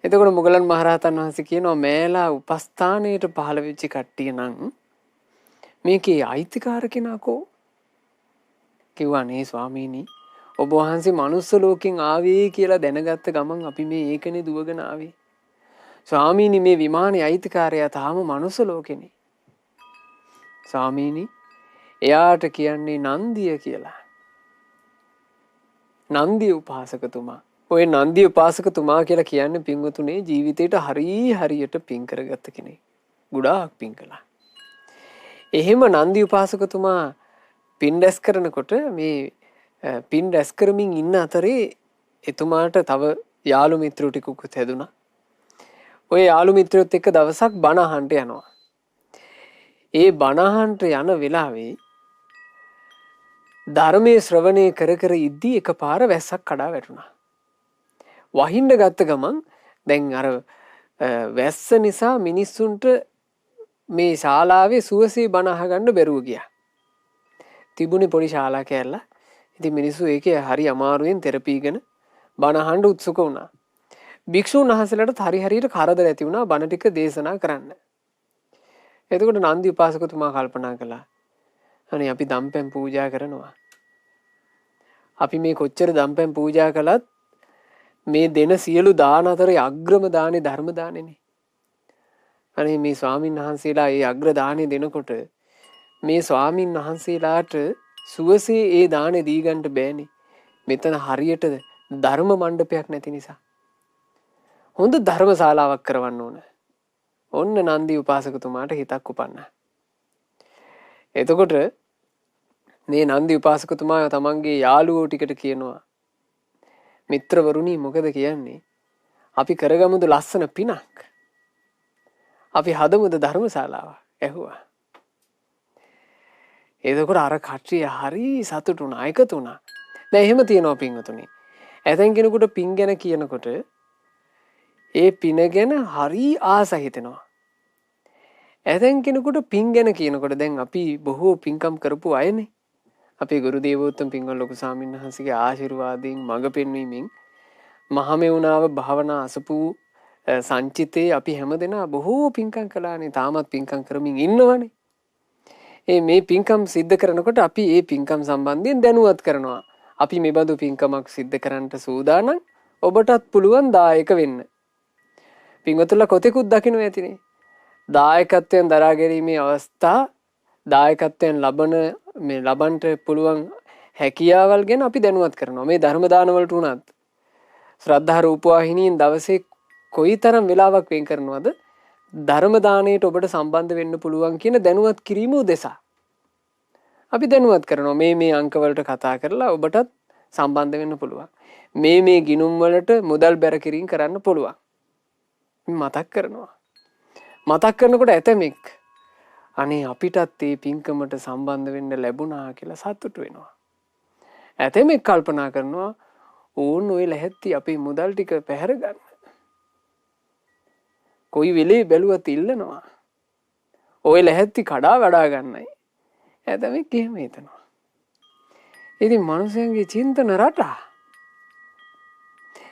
Speaker 1: එතකොට මුගලන් මහරහතන් වහන්සේ කියනවා මෑලා උපස්ථානයට පහළ වෙච්ච කට්ටිය නම් මේකේ අයිතිකාර කෙනා කෝ? කිව්වා නේ ස්වාමීනි ඔබ වහන්සේ මනුස්ස ලෝකෙන් ආවේ කියලා දැනගත්ත ගමන් අපි මේ ඒකනේ දුවගෙන ආවේ. ස්වාමීනි මේ විමානයේ අයිතිකාරයා තාම මනුස්ස ලෝකෙනේ. ස්වාමීනි එයාට කියන්නේ නන්දිය කියලා. නන්දිය උපාසකතුමා. ඔය නන්දිය උපාසකතුමා කියලා කියන්නේ පින්වතුනේ ජීවිතේට හරියට පින් කරගත්ත කෙනෙක්. ගොඩාක් පින් කළා. එහෙම නන්දි උපාසකතුමා පින් රැස් කරනකොට මේ පින් රැස් කරමින් ඉන්න අතරේ එතුමාට තව යාළු මිත්‍රයෝ ටිකකුත් හැදුනා. ඔය යාළු මිත්‍රයොත් එක්ක දවසක් බණ අහන්න යනවා. ඒ බණ අහන්න යන වෙලාවේ ධර්මයේ ශ්‍රවණය කර කර ඉද්දී එකපාර වැස්සක් කඩා වැටුණා. වහින්න ගත්ත ගමන් දැන් අර වැස්ස නිසා මිනිස්සුන්ට මේ ශාලාවේ සුවසේ බණ අහගන්න බැරුව ගියා. තිබුණේ පොඩි ශාලා කෑල්ල. ඉතින් මිනිස්සු ඒකේ හරි අමාරුවෙන් තෙරපීගෙන බණ අහන්න උත්සුක වුණා. භික්ෂුන් වහන්සේලාට හරියට කරදර ඇති වුණා බණ ටික දේශනා කරන්න. එතකොට නන්දි උපාසකතුමා කල්පනා කළා. අනේ අපි දම්පැන් පූජා කරනවා. අපි මේ කොච්චර දම්පැන් පූජා කළත් මේ දෙන සියලු දාන අතරේ අග්‍රම දානේ ධර්ම දානේනේ. අනේ මේ ස්වාමින් වහන්සේලා ඒ අග්‍ර දානේ දෙනකොට මේ ස්වාමින් වහන්සේලාට සුවසේ ඒ දානේ දී ගන්න බෑනේ. මෙතන හරියට ධර්ම මණ්ඩපයක් නැති නිසා. හොඳ ධර්මශාලාවක් කරවන්න ඕන. ඔන්න නන්දි උපාසකතුමාට හිතක් උපන්නා. එතකොට මේ නන්දි උපාසකතුමා තමන්ගේ යාළුවෝ ටිකට කියනවා මිත්‍රවරුනි මොකද කියන්නේ? අපි කරගමුද ලස්සන පිනක්. අපි හදමුද ධර්මශාලාව ඇහුවා. එතකොට අර කට්ටිය හරි සතුටු වුණා එකතු වුණා. දැන් එහෙම තියෙනවා පින්වතුනි. ඇතැන් කෙනෙකුට පින් ගැන කියනකොට ඒ පින ගැන හරි ආස හිතෙනවා. ඇතැන් කෙනෙකුට පින් ගැන කියනකොට දැන් අපි බොහෝ පින්කම් කරපු අයනේ. අපේ ගුරු දේවෝත්තම පින්වත් ලොකු ස්වාමීන් වහන්සේගේ ආශිර්වාදයෙන් මඟ පෙන්වීමෙන් මහමෙවුනාව භාවනා අසපු සංචිතේ අපි හැමදෙනා බොහෝ පින්කම් කළානේ. තාමත් පින්කම් කරමින් ඉන්නවනේ. මේ පින්කම් සිද්ධ කරනකොට අපි මේ පින්කම් සම්බන්ධයෙන් දැනුවත් කරනවා. අපි මේ බඳු පින්කමක් සිද්ධ කරන්නට සූදානම්. ඔබටත් පුළුවන් දායක වෙන්න. පින්වතුන්ලා කොතෙකුත් දකින්න ඇතිනේ. දායකත්වයෙන් දරා ගැනීමේ අවස්ථා දායකත්වයෙන් ලබන්නට පුළුවන් හැකියාවල් ගැන අපි දැනුවත් කරනවා. මේ ධර්ම දානවලට උනත් ශ්‍රද්ධා රූපවාහිනියෙන් දවසේ කොයිතරම් වෙලාවක් වෙන් කරනවද ධර්ම දාණයට ඔබට සම්බන්ධ වෙන්න පුළුවන් කියන දැනුවත් කිරීම උදෙසා අපි දැනුවත් කරනවා. මේ අංකවලට කතා කරලා ඔබටත් සම්බන්ධ වෙන්න පුළුවන්. මේ ගිණුම් වලට මුදල් බැර කිරීම කරන්න පුළුවන්. මතක් කරනවා. මතක් කරනකොට ඇතමෙක් අනේ අපිටත් මේ පින්කමට සම්බන්ධ වෙන්න ලැබුණා කියලා සතුටු වෙනවා. ඇතමෙක් කල්පනා කරනවා ඕන් ඔය ලැහැත්ති අපේ මුදල් ටික පැහැර ගන්න. කොයි වෙලේ බැලුවත් ඉල්ලනවා. ඔය ලැහැත්ති කඩා වඩා ගන්නයි. ඇතමෙක් එහෙම හිතනවා. ඉතින් මනුස්සයන්ගේ චින්තන රටා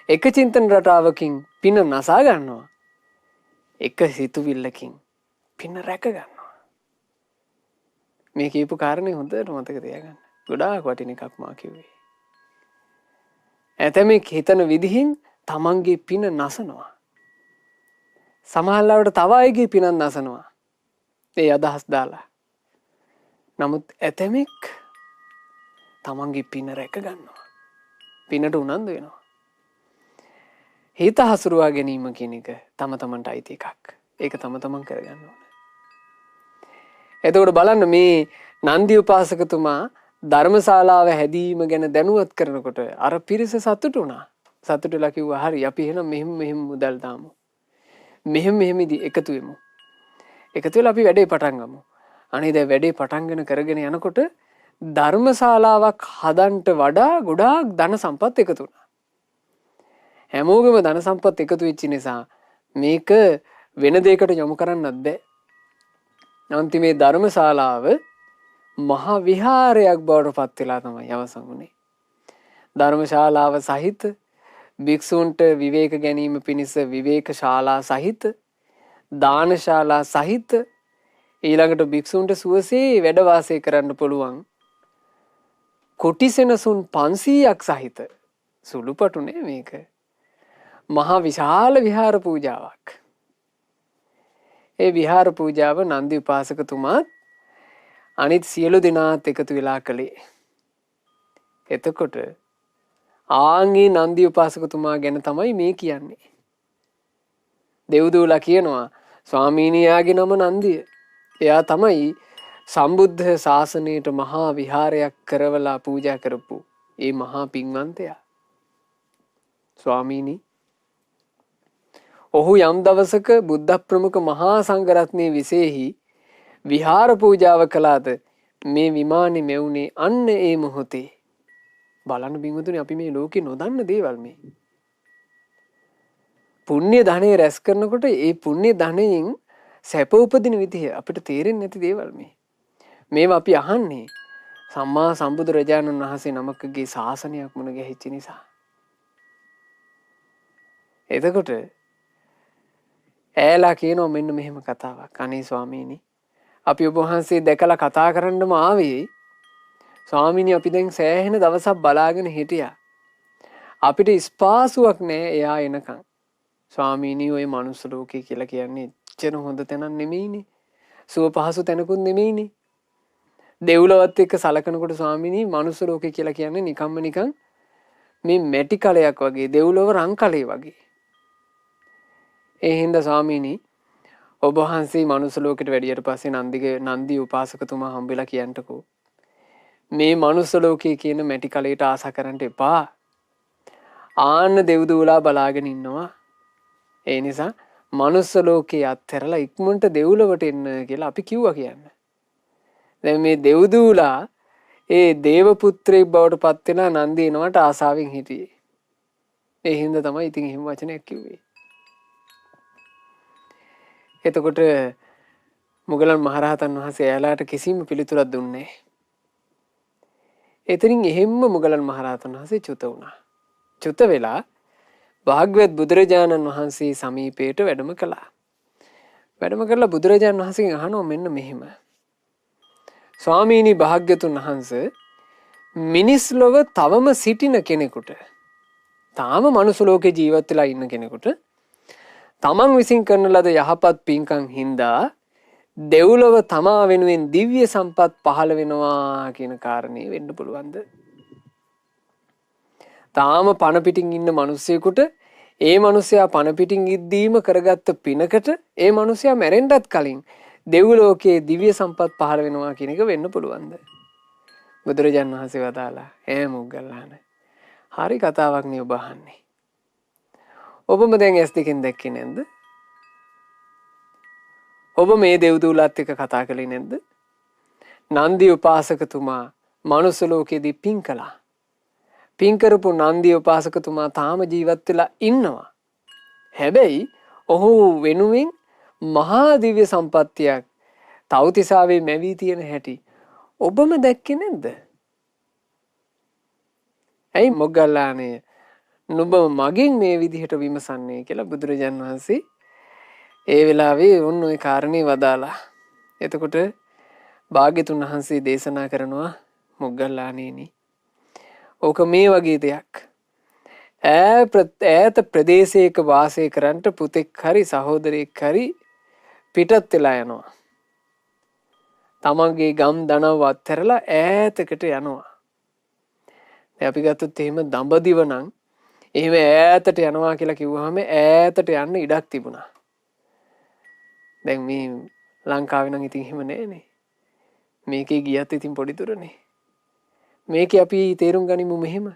Speaker 1: එක චින්තන රටාවකින් පින නසා ගන්නවා. එක සිතුවිල්ලකින් පින රැක ගන්නවා. මේ කියපු කාරණේ හොඳට මතක තියාගන්න. ගොඩාක් වටින එකක් මා කිව්වේ. ඇතමෙක් හිතන විදිහින් තමන්ගේ පින නසනවා. සමහරවිට තව අයගේ පිනක් නසනවා. ඒ අදහස් දාලා. නමුත් ඇතමෙක් තමන්ගේ පින රැක ගන්නවා. පිනට උනන්දු වෙනවා. හිත හසුරුවා ගැනීම කියන එක තම තමන්ට අයිති එකක්. ඒක තම තමන් කරගන්න ඕනේ. එතකොට බලන්න මේ නන්දි උපාසකතුමා ධර්මශාලාව හැදීම ගැන දැනුවත් කරනකොට අර පිරිස සතුටු වුණා. සතුටුලා කිව්වා හරි අපි එහෙනම් මෙහෙම මුදල් දාමු. මෙහෙම එකතු වෙමු. එකතු වෙලා අපි වැඩේ පටන් ගමු. අනේ දැන් වැඩේ පටන්ගෙන කරගෙන යනකොට ධර්මශාලාවක් හදන්නට වඩා ගොඩාක් ධන සම්පත් එකතු වුණා. හැමෝගෙම ධන සම්පත් එකතු වෙච්ච නිසා මේක වෙන දෙයකට යොමු කරන්නත් බෑ. අන්තිමේ ධර්මශාලාව මහා විහාරයක් බවට පත් වෙලා තමයි අවසන් වුනේ. ධර්මශාලාව සහිත භික්ෂූන්ට විවේක ගැනීම පිණිස විවේක ශාලා සහිත දානශාලා සහිත ඊළඟට භික්ෂූන්ට සුවසේ වැඩ වාසය කරන්න පුළුවන් කුටි සෙනසුන් 500ක් සහිත සුළුපටුනේ මේක. මහා විශාල විහාර පූජාවක්. ඒ විහාර පූජාව නන්දි උපාසකතුමාත් අනිත් සියලු දෙනාත් එකතු වෙලා කළේ. එතකොට ආන්ගේ නන්දි උපාසකතුමා ගැන තමයි මේ කියන්නේ. දෙව්දූලා කියනවා ස්වාමීනි යාගේ නම නන්දිය. එයා තමයි සම්බුද්ධ ශාසනයට මහා විහාරයක් කරවලා පූජා කරපු ඒ මහා පින්වන්තයා. ස්වාමීනි ඔහු යම් දවසක බුද්ධ ප්‍රමුඛ මහා සංඝරත්නයේ විශේෂෙහි විහාර පූජාව කළාද මේ විමානේ මෙවුනේ අන්න ඒ මොහොතේ. බලන්න බින්දුනේ අපි මේ ලෝකේ නොදන්න දේවල් මේ. පුණ්‍ය ධනෙ රැස් කරනකොට ඒ පුණ්‍ය ධනෙන් සැප උපදින විදිහ අපිට තේරෙන්නේ නැති දේවල් මේ. මේවා අපි අහන්නේ සම්මා සම්බුදුරජාණන් වහන්සේ නමකගේ ශාසනයක් මුණ ගැහිච්ච නිසා. එතකොට ඈලා කියනවා මෙන්න මෙහෙම කතාවක්. අනේ ස්වාමීනි අපි ඔබ වහන්සේ දැකලා කතා කරන්නම ආවේ. ස්වාමීනි අපි දැන් සෑහෙන දවසක් බලාගෙන හිටියා. අපිට ස්පාසුවක් නෑ එයා එනකන්. ස්වාමීනි ඔය මනුස්ස ලෝකේ කියලා කියන්නේ එච්චර හොඳ තැනක් නෙමෙයිනේ. සුව පහසු තැනකුත් නෙමෙයිනේ. දෙව්ලොවත් එක්ක සලකනකොට ස්වාමීනි මනුස්ස ලෝකේ කියලා කියන්නේ නිකන් මේ මැටි කලයක් වගේ දෙව්ලොව රන් කලේ වගේ. ඒ හින්දා ස්වාමීනි ඔබ වහන්සේ මනුස්ස ලෝකෙට වැඩියට පස්සේ නන්දි උපාසකතුමා හම්බෙලා කියන්ටකෝ. මේ මනුස්ස ලෝකයේ කියන මැටි කලයට ආසා කරන්න එපා. ආන්න දෙව්දූලා බලාගෙන ඉන්නවා. ඒ නිසා මනුස්ස ලෝකේ අත්හැරලා ඉක්මනට දෙව්ලොවට එන්න කියලා අපි කිව්වා කියන්නේ. දැන් මේ දෙව්දූලා ඒ දේව පුත්‍රයෙක් බවට පත් වෙනා නන්දි එනවට ආසාවෙන් හිටියේ. ඒ හින්දා තමයි ඉතින් එහෙම වචනයක් කිව්වේ. එතකොට මුගලන් මහරහතන් වහන්සේ එයාලාට කිසිම පිළිතුරක් දුන්නේ නැහැ. එතනින් එහෙම්ම මුගලන් මහරහතන් වහන්සේ චුත වුණා. චුත වෙලා භාග්‍යවත් බුදුරජාණන් වහන්සේ සමීපයට වැඩම කළා. වැඩම කරලා බුදුරජාණන් වහන්සේගෙන් අහනවා මෙන්න මෙහෙම. ස්වාමීනි භාග්‍යතුන් වහන්සේ මිනිස් ලොව තවම සිටින කෙනෙකුට තාම මනුස්ස ලෝකේ ජීවත් වෙලා ඉන්න කෙනෙකුට තමන් විසින් කරන ලද යහපත් පින්කම් හින්දා දෙව්ලොව තමා වෙනුවෙන් දිව්‍ය සම්පත් පහළ වෙනවා කියන කාරණේ වෙන්න පුළුවන්ද? තාම පණ පිටින් ඉන්න මිනිස්සෙකුට ඒ මිනිසයා පණ පිටින් ඉද්දීම කරගත්ත පිනකට ඒ මිනිසයා මැරෙන්නත් කලින් දෙව්ලෝකයේ දිව්‍ය සම්පත් පහළ වෙනවා කියන එක වෙන්න පුළුවන්ද? බුදුරජාණන් වහන්සේ වදාලා ඈ මොග්ගල්ලාන. හරි කතාවක් නේ ඔබ අහන්නේ. ඔබම දැන් S දෙකෙන් දැක්කේ නැද්ද? ඔබ මේ දෙව්දූලත් එක්ක කතා කළේ නැද්ද? නන්දි උපාසකතුමා මනුස්ස ලෝකෙදී පින් කළා. පින් කරපු නන්දි උපාසකතුමා තාම ජීවත් වෙලා ඉන්නවා. හැබැයි ඔහු වෙනුවෙන් මහා දිව්‍ය සම්පත්තියක් තවතිසාවේ මැවී තියෙන හැටි ඔබම දැක්කේ නැද්ද? ඇයි මොග්ගල්ලානේ නුඹ මගෙන් මේ විදිහට විමසන්නේ කියලා බුදුරජාන් වහන්සේ ඒ වෙලාවේ ඔන්න ඔය කාරණේ වදාලා. එතකොට භාග්‍යතුන් වහන්සේ දේශනා කරනවා මොග්ගල්ලානේනි ඕක මේ වගේ දෙයක්. ඈත ප්‍රදේශයක වාසය කරන්නට පුතෙක් හරි සහෝදරයෙක් හරි පිටත් වෙලා යනවා. තමන්ගේ ගම් දනව් අත්හැරලා ඈතකට යනවා. දැන් අපි ගත්තොත් එහෙම දඹදිව නම් එහෙම ඈතට යනවා කියලා කිව්වහම ඈතට යන්න ඉඩක් තිබුණා. දැන් මේ ලංකාවේ නම් ඉතින් එහෙම නෑනේ. මේකේ ගියත් ඉතින් පොඩි දුරනේ. මේකේ අපි තේරුම් ගනිමු මෙහෙම.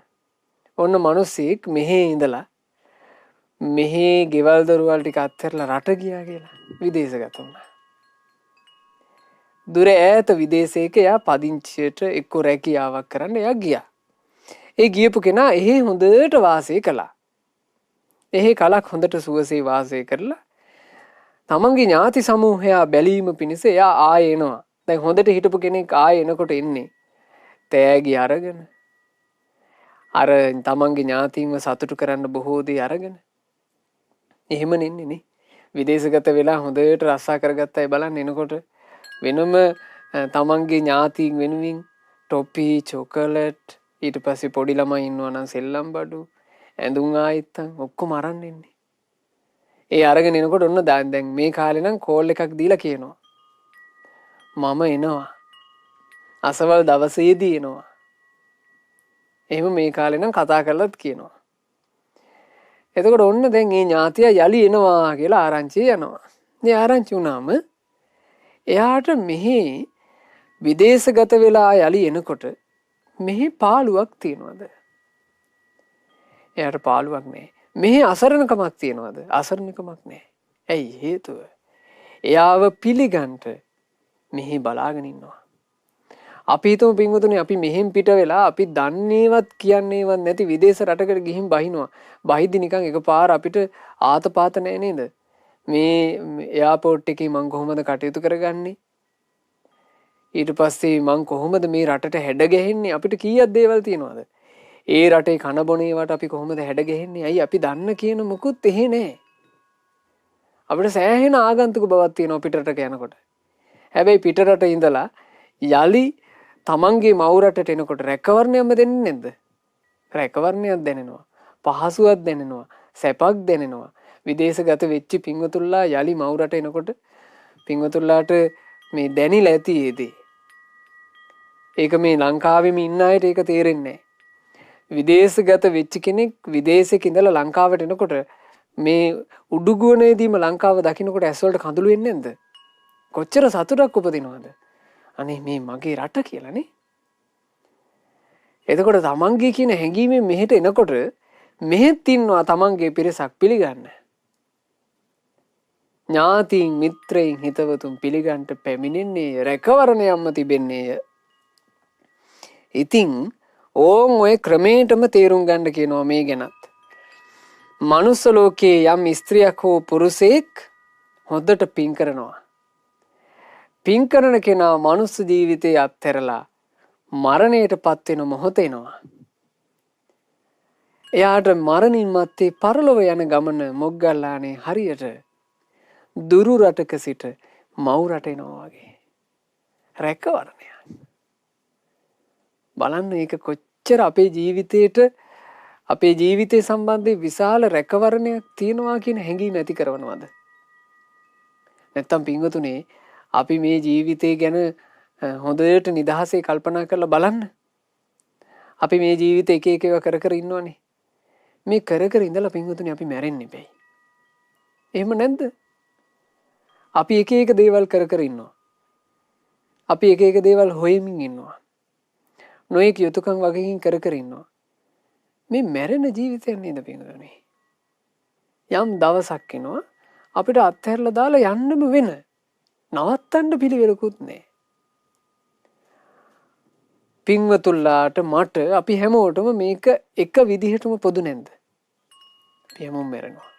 Speaker 1: ඔන්න මිනිස්සෙක් මෙහි ඉඳලා මෙහි ගෙවල් දොරවල් ටික අත්හැරලා රට ගියා කියලා විදේශගත වුණා. දුර ඈත විදේශයක යා පදිංචියට එක්ක රැකියාවක් කරන්න එයා ගියා. ඒ ගියපු කෙනා එහි හොඳට වාසය කළා. එහි කලක් හොඳට සුවසේ වාසය කරලා තමන්ගේ ඥාති සමූහයා බැලීම පිණිස එයා ආයෙ එනවා. දැන් හොඳට හිටපු කෙනෙක් ආයෙ එනකොට එන්නේ තෑගි අරගෙන අර තමන්ගේ ඥාතීන්ව සතුටු කරන්න බොහෝ දේ අරගෙන එහෙම නෙන්නේ නේ. විදේශගත වෙලා හොඳට රස්සා කරගත්ත අය බලන්න එනකොට වෙනම තමන්ගේ ඥාතීන් වෙනුවෙන් ටොපි චොකලට් ඊට පස්සේ පොඩි ළමයි ඉන්නවා නම් සෙල්ලම් බඩු ඇඳුම් ආයිත්තම් ඔක්කොම අරන් එන්නේ. ඒ අරගෙන එනකොට ඔන්න දැන් මේ කාලේ නම් කෝල් එකක් දීලා කියනවා මම එනවා අසවල් දවසේදී එනවා. එහෙම මේ කාලේ නම් කතා කරලත් කියනවා. එතකොට ඔන්න දැන් මේ ඥාතියා යලි එනවා කියලා ආරංචි යනවා. මේ ආරංචි වුණාම එයාට මෙහි විදේශගත වෙලා යලි එනකොට මෙහි පාළුවක් තියනවාද? එයාට පාළුවක් නැහැ. මෙහි අසරණකමක් තියනවාද? අසරණකමක් නැහැ. ඇයි හේතුව? එයාව පිළිගන්න මෙහි බලාගෙන ඉන්නවා. අපි හිතමු පින්වතුනි අපි මෙහෙන් පිට වෙලා අපි දන්නේවත් කියන්නේවත් නැති විදේශ රටකට ගිහින් බහිනවා. බහිද්දි නිකන් එකපාර අපිට ආතපාත නැහැ නේද? මේ එයාපෝට් එකේ මං කොහොමද කටයුතු කරගන්නේ? ඊට පස්සේ මං කොහොමද මේ රටට හැඩ ගැහෙන්නේ? අපිට කීයක් දේවල් තියෙනවද? ඒ රටේ කන බොන ඒවාට අපි කොහොමද හැඩ ගැහෙන්නේ? ඇයි අපි දන්න කියන මොකුත් එහෙ නැහැ. අපිට සෑහෙන ආගන්තුක බවක් තියෙනවා පිටරටක යනකොට. හැබැයි පිටරට ඉඳලා යලි තමන්ගේ මව් රටට එනකොට රැකවරණයක්ම දෙන්නේ නැද්ද? රැකවරණයක් දැනෙනවා. පහසුවක් දැනෙනවා. සැපක් දැනෙනවා. විදේශගත වෙච්ච පින්වතුන්ලා යලි මව් රට එනකොට පින්වතුන්ලාට මේ දැනිලා ඇති ඒ දේ. ඒක මේ ලංකාවෙම ඉන්න අයට ඒක තේරෙන්නේ නැහැ. විදේශගත වෙච්ච කෙනෙක් විදේශෙක ඉඳලා ලංකාවට එනකොට මේ උඩුගුවනේදීම ලංකාව දකින්නකොට ඇස්වලට කඳුළු එන්නේ නැද්ද? කොච්චර සතුටක් උපදිනවද? අනේ මේ මගේ රට කියලානේ. එතකොට තමන්ගේ කියන හැඟීමෙන් මෙහෙට එනකොට මෙහෙත් ඉන්නවා තමන්ගේ පිරිසක් පිළිගන්න. ඥාතීන් මිත්‍රයින් හිතවතුන් පිළිගන්නට පැමිණෙන්නේ රැකවරණයක්ම තිබෙන්නේය. ඉතින් ඕන් ඔය ක්‍රමයටම තේරුම් ගන්න කියනවා මේ ගැනත්. මනුස්ස ලෝකයේ යම් ස්ත්‍රියක් හෝ පුරුෂයෙක් හොඳට පින් කරනවා. පින් කරන කෙනා මනුස්ස ජීවිතේ අත්හැරලා මරණයට පත් වෙන මොහොත එනවා. එයාට මරණින් මත්තේ පරලොව යන ගමන මොග්ගල්ලානේ හරියට දුරු රටක සිට මව් රට එනවා වගේ. රැකවරණයක්. බලන්න ඒක කොච්චර අපේ ජීවිතේ සම්බන්ධයෙන් විශාල රැකවරණයක් තියෙනවා කියන හැඟීම ඇති කරනවද? නැත්තම් පින්වතුනේ අපි මේ ජීවිතේ ගැන හොඳට නිදහසේ කල්පනා කරලා බලන්න. අපි මේ ජීවිතේ එක එක ඒවා කර කර ඉන්නවනේ. මේ කර කර ඉඳලා පින්වතුනි අපි මැරෙන්නේ බෑ. එහෙම නැද්ද? අපි එක එක දේවල් කර කර ඉන්නවා. අපි එක එක දේවල් හොයමින් ඉන්නවා. නොයෙක් යුතුයකම් වගේකින් කර කර ඉන්නවා. මේ මැරෙන ජීවිතයක් නේද පින්වතුනි? යම් දවසක් එනවා අපිට අත්හැරලා දාලා යන්නම වෙන. නවත්තන්න පිළිවෙලකුත් නැහැ. පින්වතුන්ලාට මට අපි හැමෝටම මේක එක විදිහටම පොදු නැද්ද? අපි හැමෝම මැරෙනවා.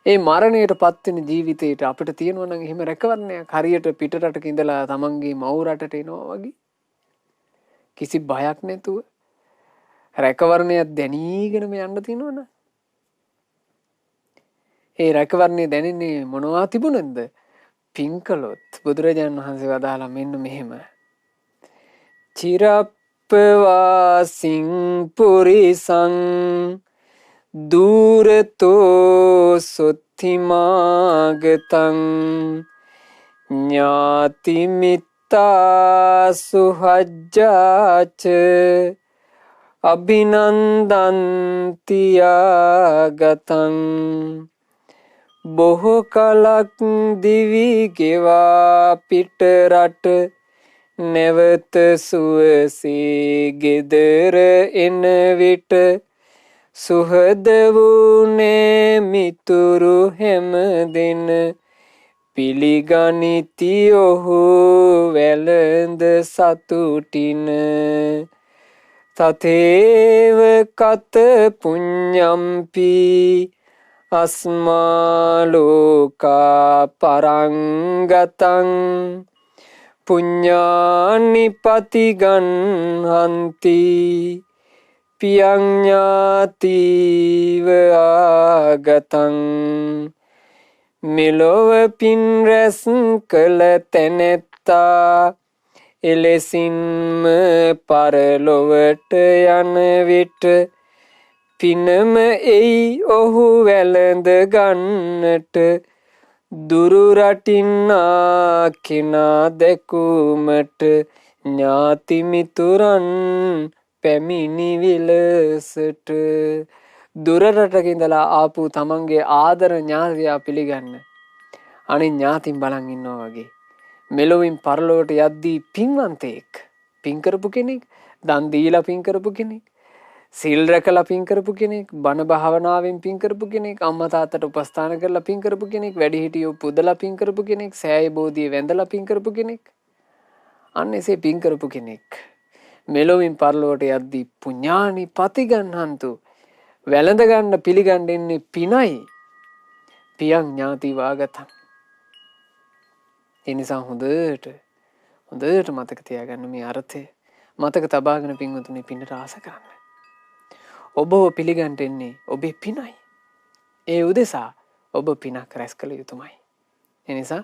Speaker 1: ඒ මරණයට පත් වෙන ජීවිතේට අපිට තියෙනවා නම් එහෙම රැකවරණයක් හරියට පිටරටක ඉඳලා තමන්ගේ මව් රටට එනවා වගේ. කිසි බයක් නැතුව රැකවරණයක් දැනීගෙනම යන්න තියෙනවනේ. ඒ රැකවරණය දැනෙන්නේ මොනවා තිබුණෙන්ද? පින්කලොත්. බුදුරජාණන් වහන්සේ වදාලා මෙන්න මෙහෙම. චිරප්පවාසින් පුරිසං දූරතෝ සොත්තිමාගතං ඥාතිමිත්තා සුහජ්ජාච අභිනන්දන්තියාගතං බොහෝ කලක් දිවි ගෙවා පිට රට නැවත සුවසේ ගෙදර එන විට සුහද වූනේ මිතුරු හැම දෙන පිළිගනිති ඔහු වැළඳ සතුටින තතේව කත පුඤ්ඤම්පි අස්මාලෝකා පරංගතං පුඤ්ඤානි පතිගන්හන්ති පියඤ්ඤාතිව ආගතං මෙලොව පින් රැස් කළ තැනැත්තා එලෙසින්ම පරලොවට යන විට පිනම එයි ඔහු වැළඳ ගන්නට දුරු රටින් ආ කෙනා දැකුමට ඥාති මිතුරන් පැමිණි විලසට. දුර රටක ඉඳලා ආපු තමන්ගේ ආදර ඥාතියා පිළිගන්න අනිත් ඥාතින් බලන් ඉන්නවා වගේ මෙලොවින් පරලොවට යද්දී පින්වන්තයෙක් පින් කරපු කෙනෙක් දන් දීලා පින් කරපු කෙනෙක් සීල් රැකලා පින් කරපු කෙනෙක් බණ භාවනාවෙන් පින් කරපු කෙනෙක් අම්මා තාත්තට උපස්ථාන කරලා පින් කරපු කෙනෙක් වැඩිහිටියෝ පුදලා පින් කරපු කෙනෙක් සෑය බෝධිය වැඳලා පින් කරපු කෙනෙක් අන්න එසේ පින් කරපු කෙනෙක් මෙලොවින් පරලොවට යද්දී පුඤ්ඤානි පතිගන්හන්තු වැළඳ ගන්න පිළිගන්න ඉන්නේ පිනයි පියං ඥාති වාගතං. ඒ නිසා හොඳට මතක තියාගන්න මේ අර්ථය මතක තබාගෙන පින්වතුනි පිනට ආස කරන්න. ඔබව පිළිගන්න එන්නේ ඔබේ පිනයි. ඒ උදෙසා ඔබ පිනක් රැස් කළ යුතුමයි. ඒ නිසා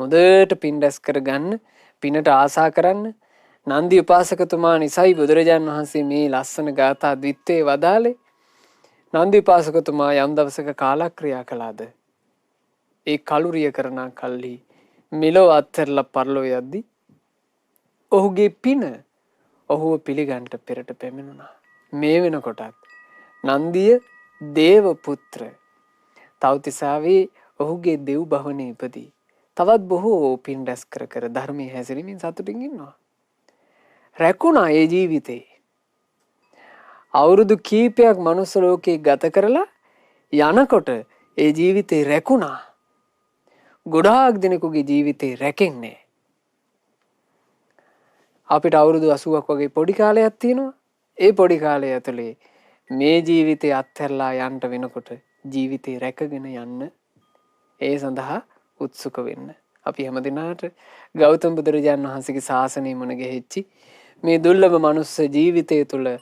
Speaker 1: හොඳට පින් රැස් කරගන්න පිනට ආසා කරන්න. නන්දි උපාසකතුමා නිසයි බුදුරජාණන් වහන්සේ මේ ලස්සන ගාථා ද්විත්වයේ වදාළේ. නන්දි උපාසකතුමා යම් දවසක කාලක්‍රියා කළාද ඒ කලුරිය කරන කල්හි මෙලොව අත්හැරලා පරලොව යද්දී ඔහුගේ පින ඔහුව පිළිගන්නට පෙරට පැමිණුණා. මේ වෙනකොටත් නන්දිය දේව පුත්‍ර තව්තිසාවේ ඔහුගේ දෙව් භවනේ ඉපදී තවත් බොහෝ පින් රැස් කර කර ධර්මයේ හැසිරීමෙන් සතුටින් ඉන්නවා. රැකුණා ඒ ජීවිතේ. අවුරුදු කීපයක් මනුස්ස ලෝකේ ගත කරලා යනකොට ඒ ජීවිතේ රැකුණා. ගොඩාක් දෙනෙකුගේ ජීවිතේ රැකෙන්නේ. අපිට අවුරුදු 80ක් වගේ පොඩි කාලයක් තියෙනවා. ඒ පොඩි කාලය ඇතුලේ මේ ජීවිතේ අත්හැරලා යන්න වෙනකොට ජීවිතේ රැකගෙන යන්න ඒ සඳහා උත්සුක වෙන්න. අපි හැමදිනාට ගෞතම බුදුරජාණන් වහන්සේගේ ශාසනය මුණ ගැහිච්චි මේ දුර්ලභ මනුස්ස ජීවිතය තුළ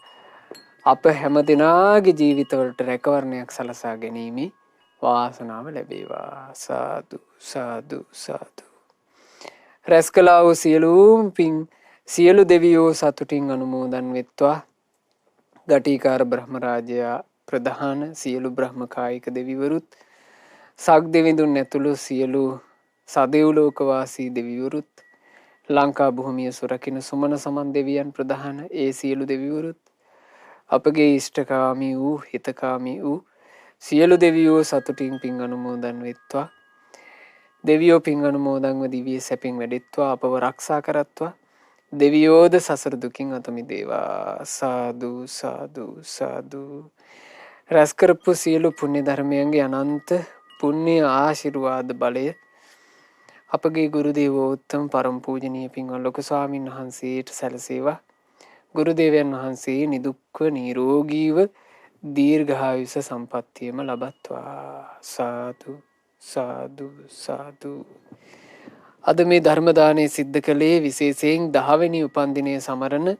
Speaker 1: අප හැමදිනාගේ ජීවිතවලට රැකවරණයක් සලසා ගැනීමේ වාසනාව ලැබේවා. සාදු සාදු සාදු. රැස් කළා වූ සියලුම පින් සියලු දෙවියෝ සතුටින් අනුමෝදන් වෙත්වා. ගටිකාර බ්‍රහ්ම රාජයා ප්‍රධාන සියලු බ්‍රහ්ම කායික දෙවිවරුත් සක් දෙවිඳුන් ඇතුළු සියලු සදෙව් ලෝකවාසී දෙවිවරුත් ලංකා භූමිය සුරකින සුමන සමන් දෙවියන් ප්‍රධාන ඒ සියලු දෙවිවරුත් අපගේ ඉෂ්ඨකාමී වූ හිතකාමී වූ සියලු දෙවියෝ සතුටින් පින් අනුමෝදන් වෙත්වා. දෙවියෝ පින් අනුමෝදන්ව දිව්‍ය සැපින් වැඩෙත්වා අපව ආරක්ෂා කරත්වා. දෙවියෝද සසර දුකින් අත මිදේවා. සාදු සාදු සාදු. රැස් කරපු සියලු පුණ්‍ය ධර්මයන්ගේ අනන්ත පුණ්‍ය ආශිර්වාද බලය අපගේ ගුරු දේවෝත්තම පරම පූජනීය පින්වත් ලොකු ස්වාමීන් වහන්සේට සැලසේවා. ගුරු දේවයන් වහන්සේ නිදුක්ව නිරෝගීව දීර්ඝායුෂ සම්පන්නියම ලබත්වා. සාදු සාදු සාදු. අද මේ ධර්ම දානය සිද්ධ කළේ විශේෂයෙන් 10 වෙනි උපන්දිනය සමරන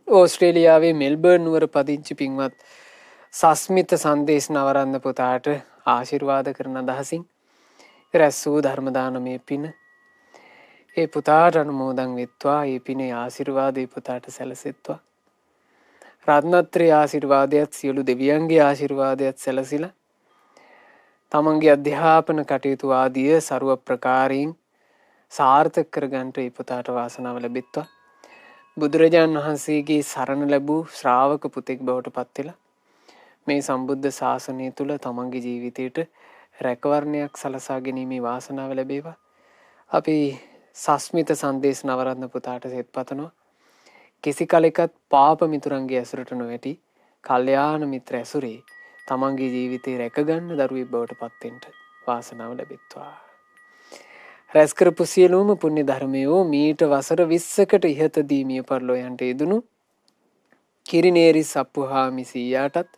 Speaker 1: ඕස්ට්‍රේලියාවේ මෙල්බර්න් නුවර පදිංචි පින්වත් සස්මිත සංදේශ නවරත්න පුතාට ආශිර්වාද කරන අදහසින් රැස් වූ ධර්ම දානමය පින ඒ පුතාට අනුමෝදන් වෙත්වා. ඒ පිනේ ආශිර්වාදේ පුතාට සැලසෙත්වා. රත්නත්‍රයේ ආශිර්වාදයත් සියලු දෙවියන්ගේ ආශිර්වාදයත් සැලසිලා තමන්ගේ අධ්‍යාපන කටයුතු ආදිය ਸਰව ප්‍රකාරයෙන් සාර්ථක කරගන්නට ඒ පුතාට වාසනාව ලැබෙත්වා. බුදුරජාණන් වහන්සේගේ සරණ ලැබූ ශ්‍රාවක පුතෙක් බවට පත් වෙලා මේ සම්බුද්ධ ශාසනය තුල තමන්ගේ ජීවිතයට රැකවරණයක් සලසා ගැනීමේ වාසනාව ලැබේවා. අපි සස්මිත සංදේශ නවරත්න පුතාට සෙත් පතනවා. කිසි කලෙකත් පාප මිතුරන්ගේ ඇසුරට නොවැටි කල්යාණ මිත්‍ර ඇසුරේ තමන්ගේ ජීවිතේ රැකගන්න දරුවෙක් බවට පත් වෙන්න වාසනාව ලැබෙත්වා. රැස් කරපු සියලුම පුණ්‍ය ධර්මයෝ මීට වසර 20කට ඉහතදී මිය පරලෝ යන්ට යෙදුණු කිරිනේරි සප්පුහාමි සීයාටත්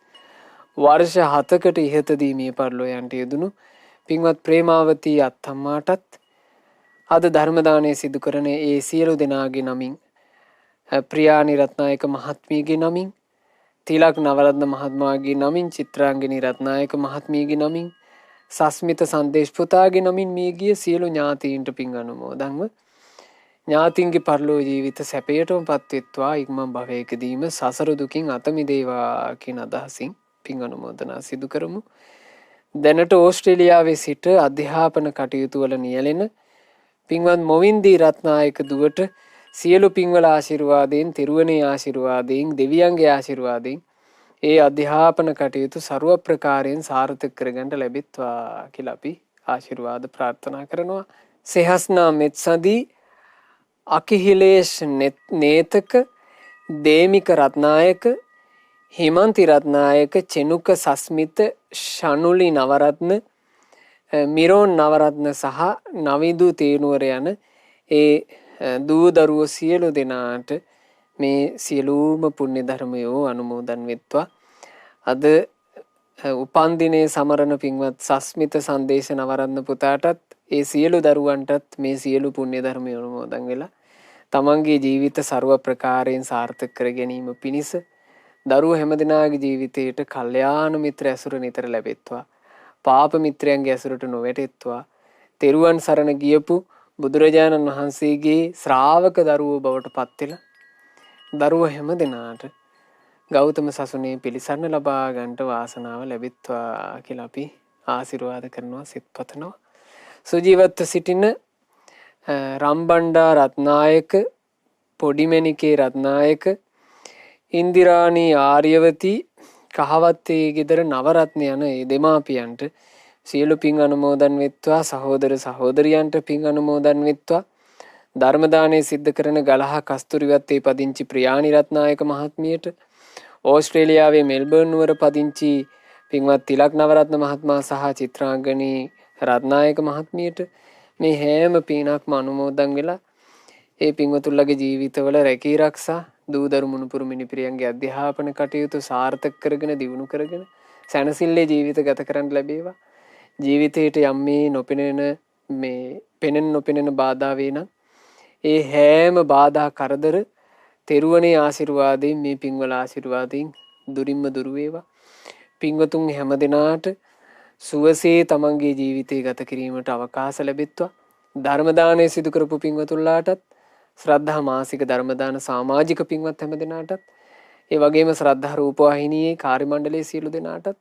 Speaker 1: වර්ෂ 7කට ඉහතදී මිය පරලෝ යන්ට යෙදුණු පින්වත් ප්‍රේමාවතී අත්තම්මාටත් අද ධර්ම දානය සිදු කරන ඒ සියලු දෙනාගේ නමින් ප්‍රියානි රත්නායක මහත්මියගේ නමින් තිලක් නවරත්න මහත්මයාගේ නමින් චිත්‍රාංගනී රත්නායක මහත්මියගේ නමින් සස්මිත සංදේශ පුතාගේ නමින් මේ ගිය සියලු ඥාතීන්ට පින් අනුමෝදන්ව ඥාතීන්ගේ පරලෝ ජීවිත සැපයටම පත්වෙත්වා. ඉක්මන් භවයකදීම සසර දුකින් අත මිදේවා කියන අදහසින් පින් අනුමෝදනා සිදු කරමු. දැනට ඕස්ට්‍රේලියාවේ සිට අධ්‍යාපන කටයුතු වල නියැලෙන පින්වත් මොවින්දී රත්නායක දුවට සියලු පින්වල ආශිර්වාදයෙන්, තිරුවනේ ආශිර්වාදයෙන්, දෙවියන්ගේ ආශිර්වාදයෙන් ඒ අධ්‍යාපන කටයුතු ਸਰව ප්‍රකාරයෙන් සාර්ථක කරගන්න ලැබෙත්වා කියලා අපි ආශිර්වාද ප්‍රාර්ථනා කරනවා. සෙහස්නා මෙත්සදී අකිහිලේෂ් නේතක දේමික රත්නායක හිමන්ති රත්නායක චෙනුක සස්මිත ෂනුලි නවරත්න මිරෝන් නවරත්න සහ නවිදු තේනුවර යන ඒ දූ දරුවෝ සියලු දෙනාට මේ සියලුම පුණ්‍ය ධර්මයෝ අනුමෝදන් වෙත්වා. අද උපන්දිනයේ සමරන පින්වත් සස්මිත සංදේශ නවරත්න පුතාටත් ඒ සියලු දරුවන්ටත් මේ සියලු පුණ්‍ය ධර්මයෝ අනුමෝදන් වෙලා තමන්ගේ ජීවිත ਸਰව ප්‍රකාරයෙන් සාර්ථක කර ගැනීම පිණිස දරුවෝ හැමදෙනාගේ ජීවිතයට කල්යාණ මිත්‍ර ඇසුර නිතර ලැබෙත්වා. පාප මිත්‍රයන්ගේ ඇසුරට නොවැටෙත්වා. තෙරුවන් සරණ ගියපු බුදුරජාණන් වහන්සේගේ ශ්‍රාවක දරුවෝ බවට පත් වෙලා දරුවෝ හැමදෙනාට ගෞතම සසුනේ පිළිසරණ ලබා ගන්නට වාසනාව ලැබෙත්වා කියලා අපි ආශිර්වාද කරනවා, සිත පතනවා. සුජීවත්ව සිටින රම්බණ්ඩා රත්නායක, පොඩිමැණිකේ රත්නායක, ඉන්දිරාණී ආර්යවතී, කහවත්තේ ගෙදර නවරත්න යන ඒ දෙමාපියන්ට සියලු පින් අනුමෝදන් වෙත්වා. සහෝදර සහෝදරියන්ට පින් අනුමෝදන් වෙත්වා. ධර්ම දානය සිද්ධ කරන ගලහ කස්තුරිවත්තේ පදිංචි ප්‍රියානි රත්නායක මහත්මියට, ඕස්ට්‍රේලියාවේ මෙල්බර්න් නුවර පදිංචි පින්වත් තිලක් නවරත්න මහත්මයා සහ චිත්‍රාංගනී රත්නායක මහත්මියට මේ හැම පිනක්ම අනුමෝදන් වෙලා ඒ පින්වතුන්ලගේ ජීවිතවල රැකී ආරක්ෂා, දූ දරු මුණුපුරු මිනිපිරියන්ගේ අධ්‍යාපන කටයුතු සාර්ථක කරගෙන දියුණු කරගෙන සැනසෙල්ලේ ජීවිත ගත කරන්න ලැබේවා. ජීවිතයට යම් මේ නොපෙනෙන මේ පෙනෙන නොපෙනෙන බාධා වේ නම් ඒ හැම බාධා කරදර තෙරුවනේ ආශිර්වාදයෙන්, මේ පින්වල ආශිර්වාදයෙන් දුරින්ම දුරු වේවා. පින්වතුන් හැමදෙනාට සුවසේ තමන්ගේ ජීවිතය ගත කිරීමට අවකාශ ලැබෙත්වා. ධර්ම දානය සිදු කරපු පින්වතුන්ලාටත්, ශ්‍රද්ධා මාසික ධර්ම දාන සමාජික පින්වත් හැමදෙනාටත්, ඒ වගේම ශ්‍රද්ධා රූපවාහිනියේ කාර්ය මණ්ඩලයේ සියලු දෙනාටත්,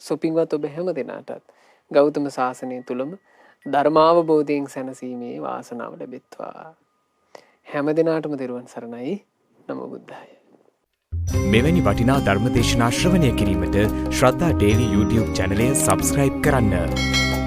Speaker 1: සුපින්වත් ඔබ හැමදෙනාටත් ගෞතම සාසනය තුලම ධර්මාවබෝධයෙන් සැනසීමේ වාසනාව ලැබෙත්වා. හැමදෙනාටම තෙරුවන් සරණයි. නමෝ බුද්ධාය.
Speaker 2: මෙවැනි වටිනා ධර්මදේශනා ශ්‍රවණය කිරීමට ශ්‍රද්ධා ටෙලි YouTube චැනලය සබ්ස්ක්‍රයිබ් කරන්න.